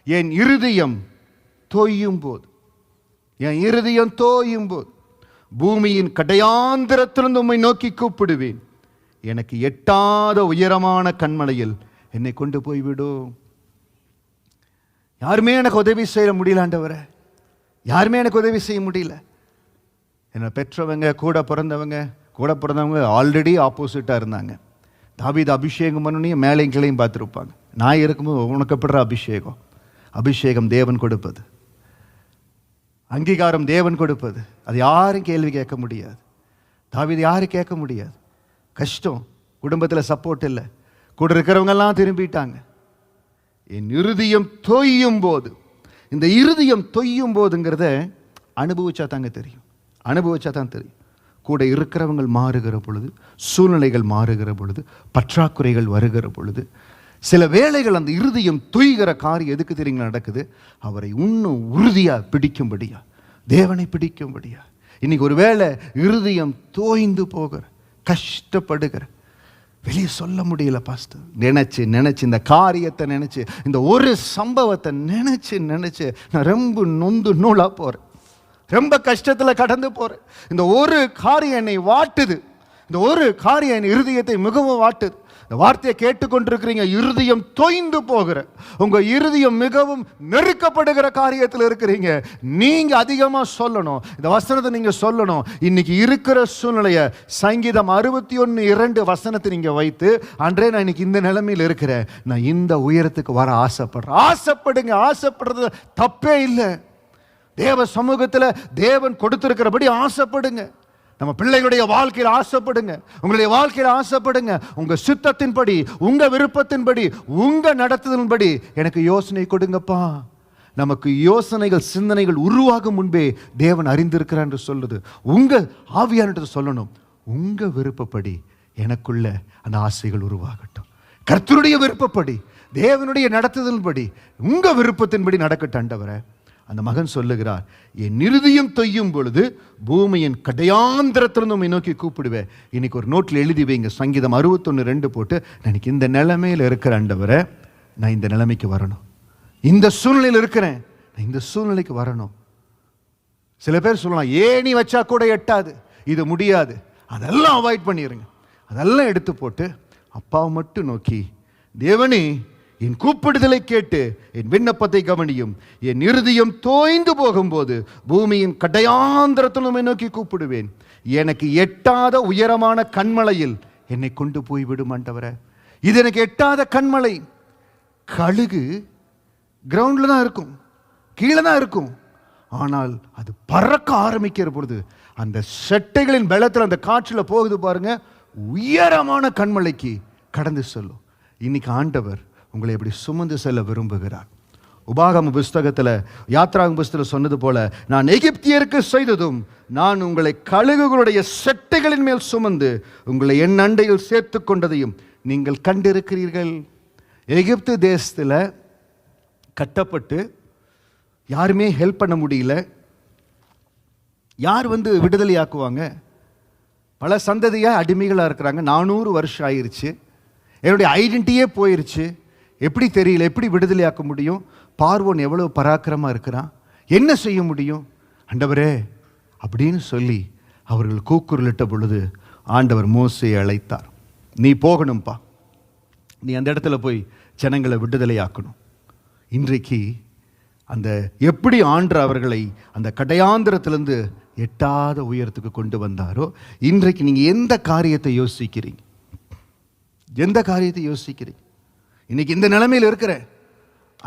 என் இருதயம் தோயும் போது, என் இருதயம் தோயும் போது பூமியின் கடையாந்திரத்திலிருந்து உம்மை நோக்கி கூப்பிடுவேன். எனக்கு எட்டாத உயரமான கண்மலையில் என்னை கொண்டு போய்விடும். யாருமே எனக்கு உதவி செய்ய முடியல ஆண்டவரே, யாருமே எனக்கு உதவி செய்ய முடியல. என்னை பெற்றவங்க, கூட பிறந்தவங்க ஆல்ரெடி ஆப்போசிட்டாக இருந்தாங்க. தாவீது அபிஷேகம் பண்ணி மேலையும் கிளையும் பார்த்துருப்பாங்க. நான் இருக்கும்போது உனக்கு எப்படிற அபிஷேகம்? அபிஷேகம் தேவன் கொடுப்பது, அங்கீகாரம் தேவன் கொடுப்பது. அது யாரும் கேள்வி கேட்க முடியாது. தாவீது யாரும் கேட்க முடியாது. கஷ்டம், குடும்பத்தில் சப்போர்ட் இல்லை, கூட இருக்கிறவங்கெல்லாம் திரும்பிட்டாங்க. என் இருதயம் தொய்யும் போது, இந்த இருதயம் தொய்யும் போதுங்கிறத அனுபவிச்சா தாங்க தெரியும், அனுபவிச்சா தான் தெரியும். கூட இருக்கிறவங்க மாறுகிற பொழுது, சூழ்நிலைகள் மாறுகிற பொழுது, பற்றாக்குறைகள் வருகிற பொழுது, சில வேளைகள் அந்த இருதயம் தொய்கிற காரியம் எதுக்கு தெரியுங்களா நடக்குது? அவரை இன்னும் உறுதியாக பிடிக்கும்படியா, தேவனை பிடிக்கும்படியா. இன்னைக்கு ஒரு வேளை இருதயம் தோய்ந்து போகிற, கஷ்டப்படுகிற, வெளியே சொல்ல முடியல பாஸ்டர், நினைச்சு இந்த காரியத்தை நினைச்சு, இந்த ஒரு சம்பவத்தை நினைச்சு நான் ரொம்ப நொந்து நூலா போறேன், ரொம்ப கஷ்டத்தில் கடந்து போறேன். இந்த ஒரு காரியம் என்னை வாட்டுது, இந்த ஒரு காரியம் என் இருதயத்தை மிகவும் வாட்டுது. இந்த வார்த்தையை கேட்டுக்கொண்டிருக்கிறீங்க, இருதயம் தொய்ந்து போகிற, உங்க இருதயம் மிகவும் நெருக்கப்படுகிற காரியத்தில் இருக்கிறீங்க. நீங்க அதிகமா சொல்லணும், இந்த வசனத்தை நீங்க சொல்லணும். இன்னைக்கு இருக்கிற சூழ்நிலையை சங்கீதம் 61:2 வசனத்தை நீங்க வைத்து, அன்றே நான் இன்னைக்கு இந்த நிலைமையில் இருக்கிறேன், நான் இந்த உயரத்துக்கு வர ஆசைப்படுறேன். ஆசைப்படுங்க, ஆசைப்படுறது தப்பே இல்லை. தேவ சமூகத்தில் தேவன் கொடுத்திருக்கிறபடி ஆசைப்படுங்க. நம்ம பிள்ளைகளுடைய வாழ்க்கையில் ஆசைப்படுங்க, உங்களுடைய வாழ்க்கையில் ஆசைப்படுங்க. உங்க சித்தத்தின்படி, உங்க விருப்பத்தின்படி, உங்க நடத்துதலின்படி எனக்கு யோசனை கொடுங்கப்பா. நமக்கு யோசனைகள், சிந்தனைகள் உருவாகும் முன்பே தேவன் அறிந்திருக்கிறார் என்று சொல்லுது. உங்க ஆவியானது சொல்லணும், உங்க விருப்பப்படி எனக்குள்ள அந்த ஆசைகள் உருவாகட்டும். கர்த்தருடைய விருப்பப்படி, தேவனுடைய நடத்துதலின்படி, உங்க விருப்பத்தின்படி நடக்கட்டும் ஆண்டவரே. அந்த மகன் சொல்லுகிறார், என் இருதயம் தொய்யும் பொழுது பூமியின் கடையாந்திரத்திலிருந்து உம்மை நோக்கி கூப்பிடுவேன். இன்னைக்கு ஒரு நோட்டில் எழுதி வைங்க, சங்கீதம் 61:2 போட்டு, எனக்கு இந்த நிலைமையில் இருக்கிற ஆண்டவரே, நான் இந்த நிலைமைக்கு வரணும், இந்த சூழ்நிலையில் இருக்கிறேன், நான் இந்த சூழ்நிலைக்கு வரணும். சில பேர் சொல்லலாம், ஏணி வச்சா கூட எட்டாது, இது முடியாது. அதெல்லாம் அவாய்ட் பண்ணிடுங்க. அதெல்லாம் எடுத்து போட்டு அப்பாவை மட்டும் நோக்கி, தேவனே என் கூப்பிடுதலை கேட்டு என் விண்ணப்பத்தை கவனியும். என் இருதயம் தோய்ந்து போகும்போது பூமியின் கடையாந்திரத்திலும் நோக்கி கூப்பிடுவேன். எனக்கு எட்டாத உயரமான கண்மலையில் என்னை கொண்டு போய் விடும் ஆண்டவரே. இது எனக்கு எட்டாத கண்மலை. கழுகு கிரவுண்டில் தான் இருக்கும், கீழே தான் இருக்கும். ஆனால் அது பறக்க ஆரம்பிக்கிற பொழுது அந்த செட்டைகளின் பலத்தில் அந்த காற்றில் போகுது பாருங்க, உயரமான கண்மலைக்கு கடந்து செல்லும். இன்னைக்கு ஆண்டவர் உங்களை எப்படி சுமந்து செல்ல விரும்புகிறார். உபாகம புஸ்தகத்தில், யாத்ராகம புஸ்தகத்தில் சொன்னது போல, நான் எகிப்தியருக்கு செய்ததும் நான் உங்களை கழுகுகளுடைய செட்டைகளின் மேல் சுமந்து உங்களை என் அண்டையில் சேர்த்து கொண்டதையும் நீங்கள் கண்டிருக்கிறீர்கள். எகிப்து தேசத்தில் கட்டப்பட்டு யாருமே ஹெல்ப் பண்ண முடியல. யார் விடுதலை ஆக்குவாங்க? பல சந்ததியாக அடிமைகளாக இருக்கிறாங்க. 400 வருஷம் ஆயிடுச்சு. என்னுடைய ஐடென்டிட்டியே போயிருச்சு. எப்படி தெரியல, எப்படி விடுதலை ஆக்க முடியும்? பார்வோன் எவ்வளவு பராக்கிரமாக இருக்கிறான், என்ன செய்ய முடியும்? ஆண்டவரே அப்படின்னு சொல்லி அவர்கள் கூக்குரலிட்ட பொழுது ஆண்டவர் மோசேயை அழைத்தார். நீ போகணும்பா, நீ அந்த இடத்துல போய் ஜனங்களை விடுதலை ஆக்கணும். இன்றைக்கு அந்த எப்படி ஆண்டவர் அவர்களை அந்த கடையாந்திரத்திலிருந்து எட்டாத உயரத்துக்கு கொண்டு வந்தாரோ, இன்றைக்கு நீங்கள் எந்த காரியத்தை யோசிக்கிறீங்க? எந்த காரியத்தை யோசிக்கிறீங்க? இன்னைக்கு இந்த நிலைமையில் இருக்கிற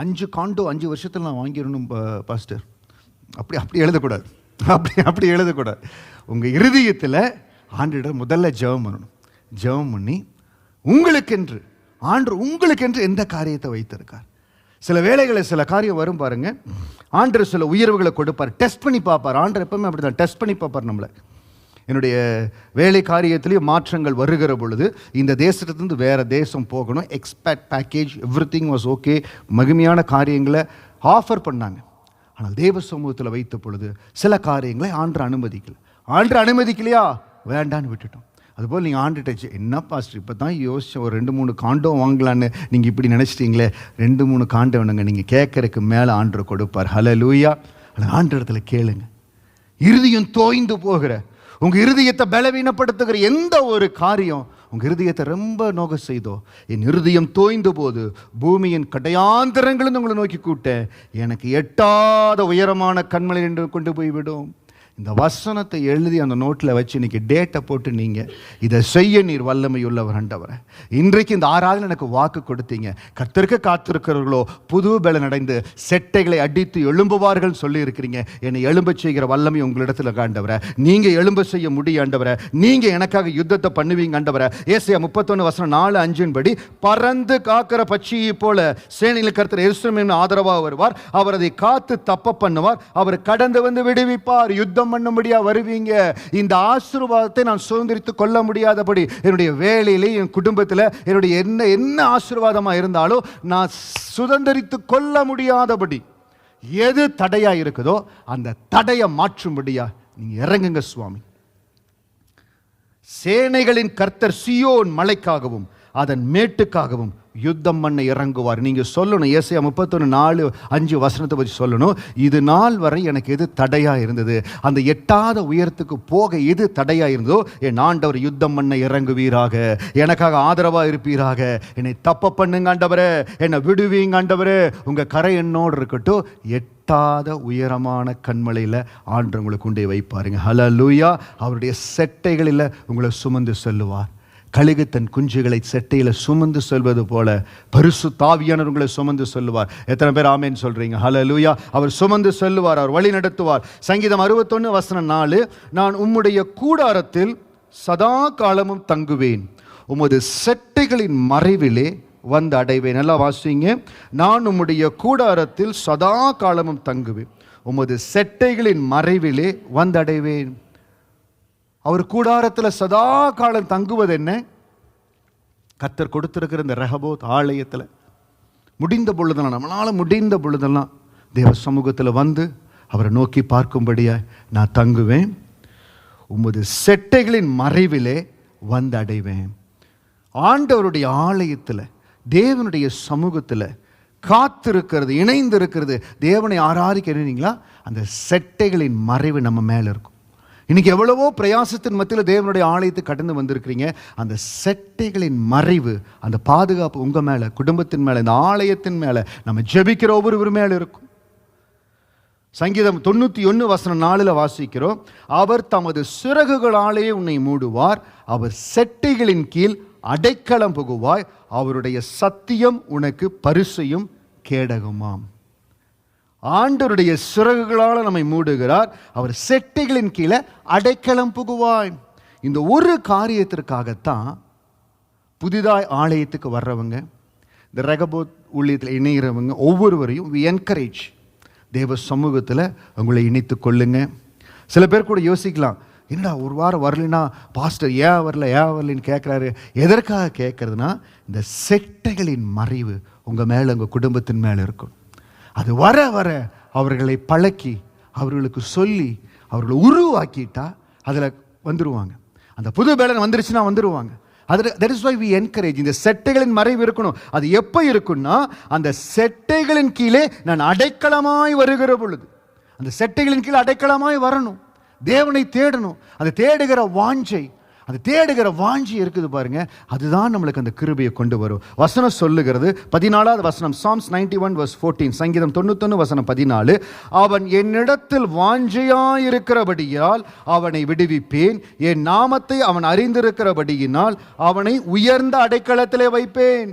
5 காண்டோ 5 வருஷத்தில் நான் வாங்கிடணும் பாஸ்டர், அப்படி எழுதக்கூடாது. அப்படி எழுதக்கூடாது. உங்கள் இருதயத்தில் ஆண்டவர் முதல்ல ஜெபம் பண்ணணும். ஜெபம் பண்ணி உங்களுக்கென்று ஆண்டவர் உங்களுக்கென்று எந்த காரியத்தை வைத்திருக்கார். சில வேளைகளை சில காரியம் வரும் பாருங்க, ஆண்டவர் சில உயர்வுகளை கொடுப்பார், டெஸ்ட் பண்ணி பார்ப்பார். ஆண்டவர் எப்பவுமே அப்படி தான் டெஸ்ட் பண்ணி பார்ப்பார் நம்மளை. என்னுடைய வேலை காரியத்திலேயும் மாற்றங்கள் வருகிற பொழுது இந்த தேசத்துலேருந்து வேறு தேசம் போகணும், expat package, every thing was okay, மகிமையான காரியங்களை ஆஃபர் பண்ணாங்க. ஆனால் தேவ சமூகத்தில் வைத்த பொழுது சில காரியங்களை ஆண்டவர் அனுமதிக்கலையா, வேண்டான்னு விட்டுட்டோம். அதுபோல் நீங்கள் ஆண்டுட்டச்சு, என்ன பாஸ்டர் இப்போ தான் யோசிச்சேன், ஒரு 2-3 காண்டோ வாங்கலான்னு நீங்கள் இப்படி நினச்சிட்டிங்களே. 2-3 காண்டோ வேணுங்க, நீங்கள் கேட்கறதுக்கு மேலே ஆண்டவர் கொடுப்பார். ஹல்லேலூயா. ஆண்டவர் இடத்துல கேளுங்க. இருதயம் தோய்ந்து போகிற, உங்கள் இருதயத்தை பலவீனப்படுத்துகிற எந்த ஒரு காரியம் உங்கள் இருதயத்தை ரொம்ப நோக செய்தோ, என் இருதயம் தோய்ந்த போது பூமியின் கடையாந்திரங்களும் உங்களை நோக்கி கூட்ட எனக்கு எட்டாத உயரமான கண்மலை என்று கொண்டு போய்விடும். இந்த வசனத்தை எழுதி அந்த நோட்டில் வச்சு இன்னைக்கு டேட்டை போட்டு நீங்கள் இதை செய்ய நீர் வல்லமை உள்ளவர் ஆண்டவரே. இன்றைக்கு இந்த ஆராதனை எனக்கு வாக்கு கொடுத்தீங்க. கர்த்தருக்கு காத்திருக்கிறவர்களோ புது பலன் அடைந்து செட்டைகளை அடித்து எழும்புவார்கள் சொல்லி இருக்கிறீங்க. என்னை எழும்ப செய்கிற வல்லமை உங்களிடத்தில் ஆண்டவரே. நீங்கள் எழும்ப செய்ய முடியும் ஆண்டவரே. நீங்கள் எனக்காக யுத்தத்தை பண்ணுவீங்க ஆண்டவரே. ஏசாயா 31:4-5 படி, பறந்து காக்கிற பட்சியை போல சேனையில் கர்த்தர் எருசலேமின் ஆதரவாக வருவார். அவர் அதை காத்து தப்ப பண்ணுவார். அவர் கடந்து வந்து விடுவிப்பார். யுத்தம் பண்ணும்படியா வருவீங்க. இந்த ஆசீர்வாதத்தை நான் சுதந்திரித்து கொள்ள முடியாதபடி என்னுடைய வேலையிலே, என் குடும்பத்தில் என்னுடைய என்ன ஆசீர்வாதமா இருந்தாலும் நான் சுதந்திரித்து கொள்ள முடியாதபடி எது தடையா இருக்குதோ அந்த தடையை மாற்றும்படியா நீங்க இறங்குங்க சுவாமி. சேனைகளின் கர்த்தர் சீயோன் மலைக்காகவும் அதன் மேட்டுக்காகவும் யுத்தம் பண்ண இறங்குவார். நீங்க சொல்லணும், ஏசாயா 31:4-5 வசனத்தை பற்றி சொல்லணும். இது நாள் வரை எனக்கு எது தடையா இருந்தது, அந்த எட்டாத உயரத்துக்கு போக எது தடையா இருந்ததோ, என் ஆண்டவர் யுத்தம் பண்ண இறங்குவீராக, எனக்காக ஆதரவா இருப்பீராக. என்னை தப்ப பண்ணுங்க ஆண்டவரே, என்னை விடுவீங்க ஆண்டவரே. உங்க கரை என்னோடு இருக்கட்டும். எட்டாத உயரமான கண்மலையில் ஆண்டவர் உங்களை கொண்டே வைப்பாருங்க. ஹல்லேலூயா. அவருடைய செட்டைகளில் உங்களை சுமந்து செல்லுவார். கழுகு தன் குஞ்சுகளை செட்டையில் சுமந்து செல்வது போல பரிசுத்த ஆவியானவர் உங்களை சுமந்து செல்லுவார். எத்தனை பேர் ஆமேன் சொல்றீங்க? ஹல்லேலூயா. அவர் சுமந்து செல்லுவார், அவர் வழி நடத்துவார். சங்கீதம் 61:4, நான் உம்முடைய கூடாரத்தில் சதா காலமும் தங்குவேன், உமது செட்டைகளின் மறைவிலே வந்து அடைவேன். நல்லா வாசிங்க. நான் உம்முடைய கூடாரத்தில் சதா காலமும் தங்குவேன், உமது செட்டைகளின் மறைவிலே வந்து அடைவேன். அவர் கூடாரத்தில் சதா காலம் தங்குவது என்ன? கர்த்தர் கொடுத்திருக்கிற இந்த ரெஹோபோத் ஆலயத்தில் முடிந்த பொழுதெல்லாம், நம்மளால் முடிந்த பொழுதெல்லாம் தேவ சமூகத்தில் வந்து அவரை நோக்கி பார்க்கும்படியா நான் தங்குவேன், உமது செட்டைகளின் மறைவிலே வந்து அடைவேன். ஆண்டவருடைய ஆலயத்தில், தேவனுடைய சமூகத்தில் காத்திருக்கிறது, இணைந்து இருக்கிறது, தேவனை ஆராதிக்கிறீங்களா, அந்த செட்டைகளின் மறைவு நம்ம மேலே இருக்கும். இன்னைக்கு எவ்வளவோ பிரயாசத்தின் மத்தியில் தேவனுடைய ஆலயத்துக்கு கடந்து வந்திருக்கிறீங்க. அந்த செட்டைகளின் மறைவு, அந்த பாதுகாப்பு உங்கள் மேலே, குடும்பத்தின் மேலே, இந்த ஆலயத்தின் மேலே, நம்ம ஜெபிக்கிற ஒவ்வொரு மேலே இருக்கும். சங்கீதம் 91:4 வாசிக்கிறோம், அவர் தமது சிறகுகளாலே உன்னை மூடுவார், அவர் செட்டைகளின் கீழ் அடைக்கலம் புகுவாய், அவருடைய சத்தியம் உனக்கு பரிசையும் கேடகமாம். ஆண்டவருடைய சிறகுகளால் நம்மை மூடுகிறார், அவர் செட்டைகளின் கீழே அடைக்கலம் புகுவாய். இந்த ஒரு காரியத்திற்காகத்தான் புதிதாய் ஆலயத்துக்கு வர்றவங்க, இந்த ரெகபோத் ஊழியத்தில் இணைகிறவங்க ஒவ்வொருவரையும் we encourage, தேவ சமூகத்தில் உங்களை இணைத்து கொள்ளுங்க. சில பேர் கூட யோசிக்கலாம், என்னடா ஒரு வாரம் வரலன்னா பாஸ்டர் ஏன் வரலன்னு கேட்குறாரு. எதற்காக கேட்குறதுனா, இந்த செட்டைகளின் மறைவு உங்கள் மேலே, உங்கள் குடும்பத்தின் மேலே இருக்கும். அது வர வர அவர்களை பழக்கி, அவர்களுக்கு சொல்லி, அவர்களை உருவாக்கிட்டா அதில் வந்துடுவாங்க. அந்த புது பேலன் வந்துருச்சுன்னா வந்துடுவாங்க. that is why we encourage. இந்த செட்டைகளின் மறைவு இருக்கணும். அது எப்போ இருக்குன்னா, அந்த செட்டைகளின் கீழே நான் அடைக்கலமாய் வருகிற பொழுது, அந்த செட்டைகளின் கீழே அடைக்கலமாய் வரணும், தேவனை தேடணும். அந்த தேடுகிற வாஞ்சை, அந்த தேடுகிற வாஞ்சி இருக்குது பாருங்க, அதுதான் நம்மளுக்கு அந்த கிருபையை கொண்டு வரும். வசனம் சொல்லுகிறது, 14வது வசனம், Psalms 91:14, சங்கீதம் 91:14, அவன் என்னிடத்தில் வாஞ்சையாயிருக்கிறபடியால் அவனை விடுவிப்பேன், என் நாமத்தை அவன் அறிந்திருக்கிறபடியினால் அவனை உயர்ந்த அடைக்கலத்திலே வைப்பேன்.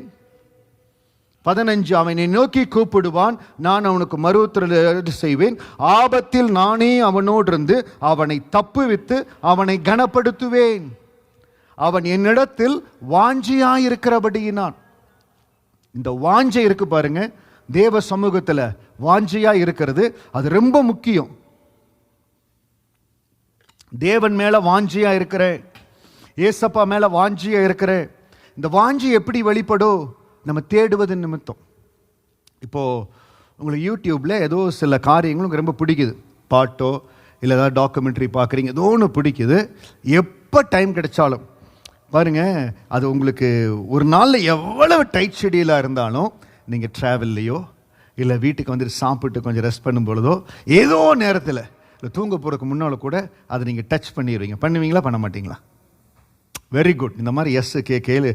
15, அவனை நோக்கி கூப்பிடுவான், நான் அவனுக்கு மறுஉத்தரவு செய்வேன், ஆபத்தில் நானே அவனோடு இருந்து அவனை தப்புவித்து அவனை கனப்படுத்துவேன். அவன் என்னிடத்தில் வாஞ்சியாயிருக்கிறபடியினான். இந்த வாஞ்சை இருக்கு பாருங்க, தேவ சமூகத்தில் வாஞ்சையா இருக்கிறது, அது ரொம்ப முக்கியம். தேவன் மேல வாஞ்சியா இருக்கிற, ஏசப்பா மேல வாஞ்சியா இருக்கிற, இந்த வாஞ்சி எப்படி வெளிப்படும்? நம்ம தேடுவது நிமித்தம். இப்போது உங்களுக்கு யூடியூப்பில் ஏதோ சில காரியங்களும் உங்களுக்கு ரொம்ப பிடிக்குது, பாட்டோ இல்லை ஏதாவது டாக்குமெண்ட்ரி பார்க்குறீங்க, ஏதோ ஒன்று பிடிக்குது. எப்போ டைம் கிடைச்சாலும் பாருங்கள், அது உங்களுக்கு ஒரு நாளில் எவ்வளவு டைட் ஷெடியூலாக இருந்தாலும், நீங்கள் ட்ராவல்லையோ இல்லை வீட்டுக்கு வந்துட்டு சாப்பிட்டு கொஞ்சம் ரெஸ்ட் பண்ணும் பொழுதோ, ஏதோ நேரத்தில் இல்லை தூங்க போகிறதுக்கு முன்னால் கூட அதை நீங்கள் டச் பண்ணிடுவீங்க. பண்ணுவீங்களா, பண்ண மாட்டிங்களா? Very good. இந்த மாதிரி எஸ் கேள்வி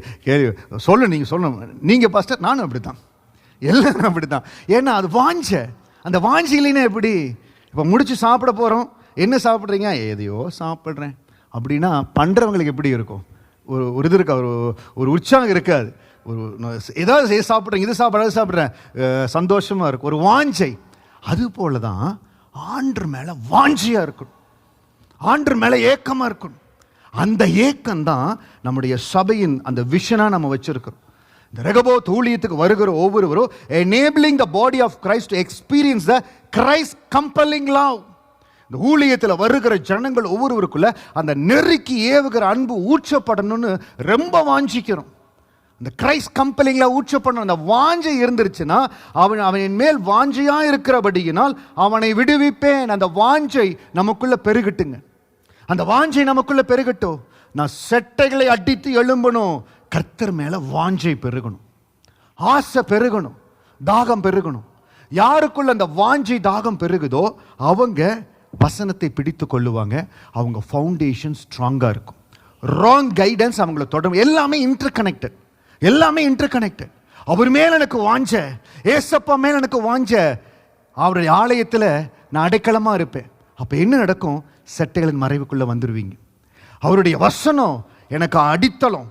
நீங்கள் சொல்லணும். நீங்கள் பாஸ்டர், நானும் அப்படி தான், எல்லாரும் அப்படி தான். ஏன்னா அது வாஞ்ச, அந்த வாஞ்சி இல்லைன்னா எப்படி? இப்போ முடிச்சு சாப்பிட போகிறோம், என்ன சாப்பிட்றீங்க? எதையோ சாப்பிட்றேன் அப்படின்னா பண்ணுறவங்களுக்கு எப்படி இருக்கும்? ஒரு இது இருக்கா, ஒரு உற்சாகம் இருக்காது. ஒரு ஏதாவது சாப்பிட்றேன், இது சாப்பிட்றேன், சாப்பிட்றேன், சந்தோஷமாக இருக்கும், ஒரு வாஞ்சை. அது போல தான் ஆண்டவர் மேலே வாஞ்சியாக இருக்கணும், ஆண்டவர் மேலே ஏக்கமாக இருக்கணும். அந்த ஏக்கம் தான் நம்முடைய சபையின் அந்த விஷனாக நம்ம வச்சிருக்கிறோம். இந்த ரெகபோத் ஊழியத்துக்கு வருகிற ஒவ்வொருவரும் enabling the body of Christ to experience the Christ compelling love. இந்த ஊழியத்தில் வருகிற ஜனங்கள் ஒவ்வொருவருக்குள்ள அந்த நெருக்கி ஏவுகிற அன்பு ஊற்றப்படணும்னு ரொம்ப வாஞ்சிக்கிறோம். இந்த கிரைஸ்ட் கம்பெலிங்ல ஊற்றப்படணும். அந்த வாஞ்சை இருந்துருச்சுன்னா, அவன் மேல் வாஞ்சையா இருக்கிறபடியினால் அவனை விடுவிப்பேன். அந்த வாஞ்சை நமக்குள்ள பெருகட்டுங்க, அந்த வாஞ்சை நமக்குள்ள பெருகட்டும். நான் செட்டைகளை அடித்து எழும்பணும். கர்த்தர் மேல வாஞ்சை பெருகணும், ஆசை பெருகணும், தாகம் பெருகணும். யாருக்குள்ள அந்த வாஞ்சை தாகம் பெருகுதோ அவங்க வசனத்தை பிடித்து கொள்ளுவாங்க, அவங்க ஃபவுண்டேஷன் ஸ்ட்ராங்கா இருக்கும். ராங் கைடன்ஸ் அவங்கள தொடரும். எல்லாமே இன்டர் கனெக்டட், எல்லாமே இன்டர் கனெக்டட். அவர் மேல எனக்கு வாஞ்ச, ஏசப்பா மேல எனக்கு வாஞ்ச, அவருடைய ஆலயத்தில் நான் அடைக்கலமா இருப்பேன். அப்ப என்ன நடக்கும்? செட்டைகளின் மறைவுக்குள்ள வந்துருவீங்க. அவருடைய வசனம் எனக்கு அடித்தளம்,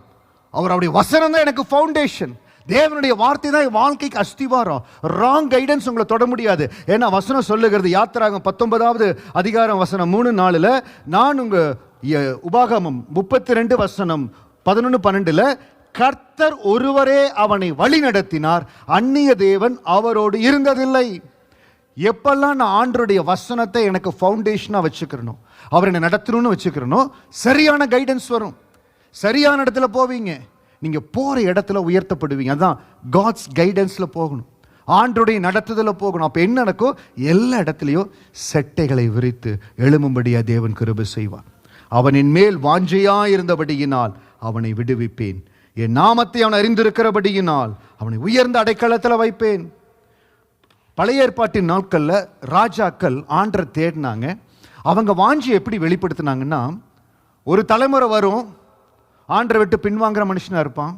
அவருடைய வசனம் தான் எனக்கு ஃபவுண்டேஷன். தேவனுடைய வார்த்தை தான் வாழ்க்கைக்கு அஸ்திவாரம். ராங் கைடன்ஸ் உங்களை தொட முடியாது. ஏன்னா வசனம் சொல்லுகிறது, யாத்திராகமம் 19வது அதிகாரம் வசனம் 3-4, நான் உங்க உபாகமம் 32 வசனம் 11-12, கர்த்தர் ஒருவரே அவனை வழி நடத்தினார், அந்நிய தேவன் அவரோடு இருந்ததில்லை. எப்பெல்லாம் நான் ஆண்டருடைய வசனத்தை எனக்கு ஃபவுண்டேஷனாக வச்சுக்கிறனோ, அவர் என்னை நடத்தணும்னு வச்சுக்கிறனோ, சரியான கைடன்ஸ் வரும், சரியான இடத்துல போவீங்க, நீங்கள் போகிற இடத்துல உயர்த்தப்படுவீங்க. அதுதான் காட்ஸ் கைடன்ஸில் போகணும், ஆண்டருடைய நடத்துதலில் போகணும். அப்போ என்ன நடக்கும்? எல்லா இடத்துலையும் செட்டைகளை விரித்து எழும்பும்படியா தேவன் கிருபை செய்வார். அவனின் மேல் வாஞ்சையாயிருந்தபடியினால் அவனை விடுவிப்பேன், என் நாமத்தை அவன் அறிந்திருக்கிறபடியினால் அவனை உயர்ந்த அடைக்கலத்தில் வைப்பேன். பழைய ஏற்பாட்டின் நாட்கள்ல ராஜாக்கள் ஆண்டரை தேடினாங்க. அவங்க வாஞ்சி எப்படி வெளிப்படுத்தினாங்கன்னா, ஒரு தலைமுறை வரும், ஆண்டரை விட்டு பின்வாங்குற மனுஷனா இருப்பான்.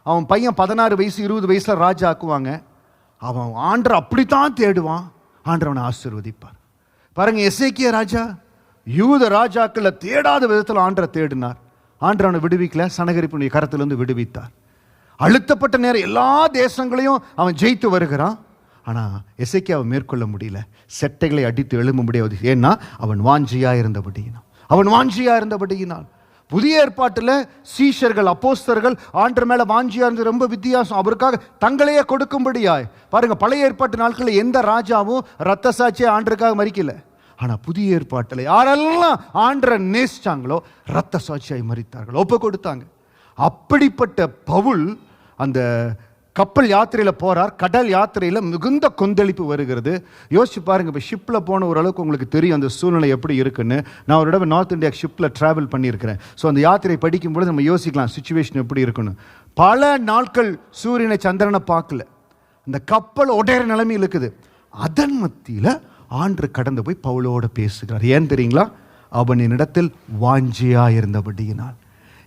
அவன் பையன் 16 வயசு 20 வயசுல ராஜா ஆக்குவாங்க. அவன் ஆண்டரை அப்படித்தான் தேடுவான். ஆண்டவர் அவனை ஆசீர்வதிப்பார். பாருங்க, எசேக்கியா ராஜா யூத ராஜாக்களை தேடாத விதத்தில் ஆண்டரை தேடினார். ஆண்டவர் அவனை விடுவிக்கல, சனகரிப்புடைய கரத்திலிருந்து விடுவித்தார். அழுத்தப்பட்ட நேரம் எல்லா தேசங்களையும் அவன் ஜெயித்து வருகிறான். ஆனால் எசேக்கியாவை மேற்கொள்ள முடியல. செட்டைகளை அடித்து எழும்ப முடியாது. ஏன்னா அவன் வாஞ்சியா இருந்தபடியினால். புதிய ஏற்பாட்டில் சீஷர்கள், அப்போஸ்தலர்கள் ஆண்டவர் மேல வாஞ்சியா இருந்தது ரொம்ப வித்தியாசம். அவருக்காக தங்களையே கொடுக்கும்படியாய். பாருங்க, பழைய ஏற்பாட்டு நாட்களில் எந்த ராஜாவும் ரத்த சாட்சியை ஆண்டருக்காக மறிக்கல. ஆனால் புதிய ஏற்பாட்டில் யாரெல்லாம் ஆண்டரை நேசிச்சாங்களோ ரத்த சாட்சியாய் மறித்தார்கள், ஒப்பு கொடுத்தாங்க. அப்படிப்பட்ட பவுல் அந்த கப்பல் யாத்திரையில் போறார். கடல் யாத்திரையில் மிகுந்த கொந்தளிப்பு வருகிறது. யோசிச்சு பாருங்க, இப்போ ஷிப்பில் போன ஓரளவுக்கு உங்களுக்கு தெரியும் அந்த சூழ்நிலை எப்படி இருக்குன்னு. நான் ஒரு தடவை நார்த் இந்தியா ஷிப்பில் ட்ராவல் பண்ணியிருக்கிறேன். ஸோ அந்த யாத்திரை படிக்கும்போது நம்ம யோசிக்கலாம் சுச்சுவேஷன் எப்படி இருக்குன்னு. பல நாட்கள் சூரியனை சந்திரனை பார்க்கல, அந்த கப்பல் உடையிற நிலைமையில் இருக்குது. அதன் மத்தியில் ஆண்டவர் கடந்து போய் பவுலோட பேசுகிறார். ஏன் தெரியுங்களா? அவன் என்னிடத்தில் வாஞ்சியா இருந்தபடியினால்.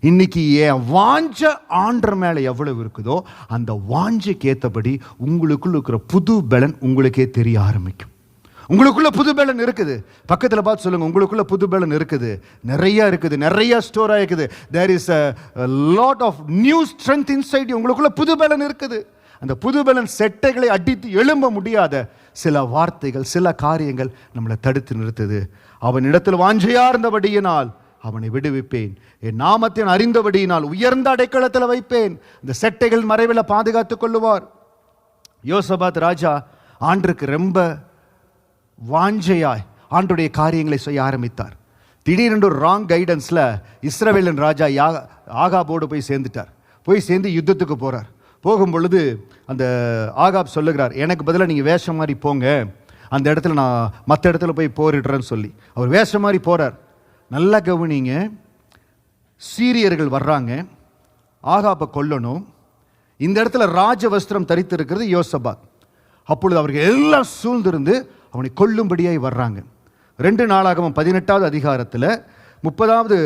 இன்னைக்கு என் வாஞ்ச ஆண்டர் மேலே எவ்வளவு இருக்குதோ அந்த வாஞ்சைக்கு ஏற்றபடி உங்களுக்குள்ள இருக்கிற புது பலன் உங்களுக்கே தெரிய ஆரம்பிக்கும். உங்களுக்குள்ள புது பலன் இருக்குது. பக்கத்தில் பார்த்து சொல்லுங்க, உங்களுக்குள்ள புது பலன் இருக்குது. நிறைய இருக்குது, நிறைய ஸ்டோர் ஆகிருக்குது. There is a lot of new strength inside you. உங்களுக்குள்ள புது பலன் இருக்குது. அந்த புது பலன் செட்டைகளை அடித்து எழும்ப முடியாத சில வார்த்தைகள், சில காரியங்கள் நம்மளை தடுத்து நிறுத்துது. அவன் இடத்தில் வாஞ்சையா இருந்தபடியினால் அவனை விடுவிப்பேன், என் நாமத்தை அறிந்தபடியினால் உயர்ந்த அடைக்கலத்தில் வைப்பேன். இந்த செட்டைகள் மறைவில் பாதுகாத்துக் கொள்ளுவார். யோசபாத் ராஜா ஆண்டருக்கு ரொம்ப வாஞ்சையாய் ஆண்டுடைய காரியங்களை செய்ய ஆரம்பித்தார். திடீரென்று ஒரு ராங் கைடன்ஸில் இஸ்ரவேலின் ராஜா ஆகாபோடு போய் சேர்ந்துட்டார். போய் சேர்ந்து யுத்தத்துக்கு போகிறார். போகும் பொழுது அந்த ஆகாப் சொல்லுகிறார், எனக்கு பதிலாக நீங்கள் வேஷம் மாதிரி போங்க, அந்த இடத்துல நான் மற்ற இடத்துல போய் போரிடுறேன்னு சொல்லி அவர் வேஷம் மாதிரி போகிறார். நல்லா கவனிங்க, சீரியர்கள் வர்றாங்க, ஆகாபை கொல்லணும். இந்த இடத்துல ராஜ வஸ்திரம் தரித்திருக்கிறது யோசபாத். அப்பொழுது அவர்கள் எல்லாம் சூழ்ந்திருந்து அவனை கொல்லும்படியாய் வர்றாங்க. 2 நாளாகமம் 18வது அதிகாரத்தில் 30வது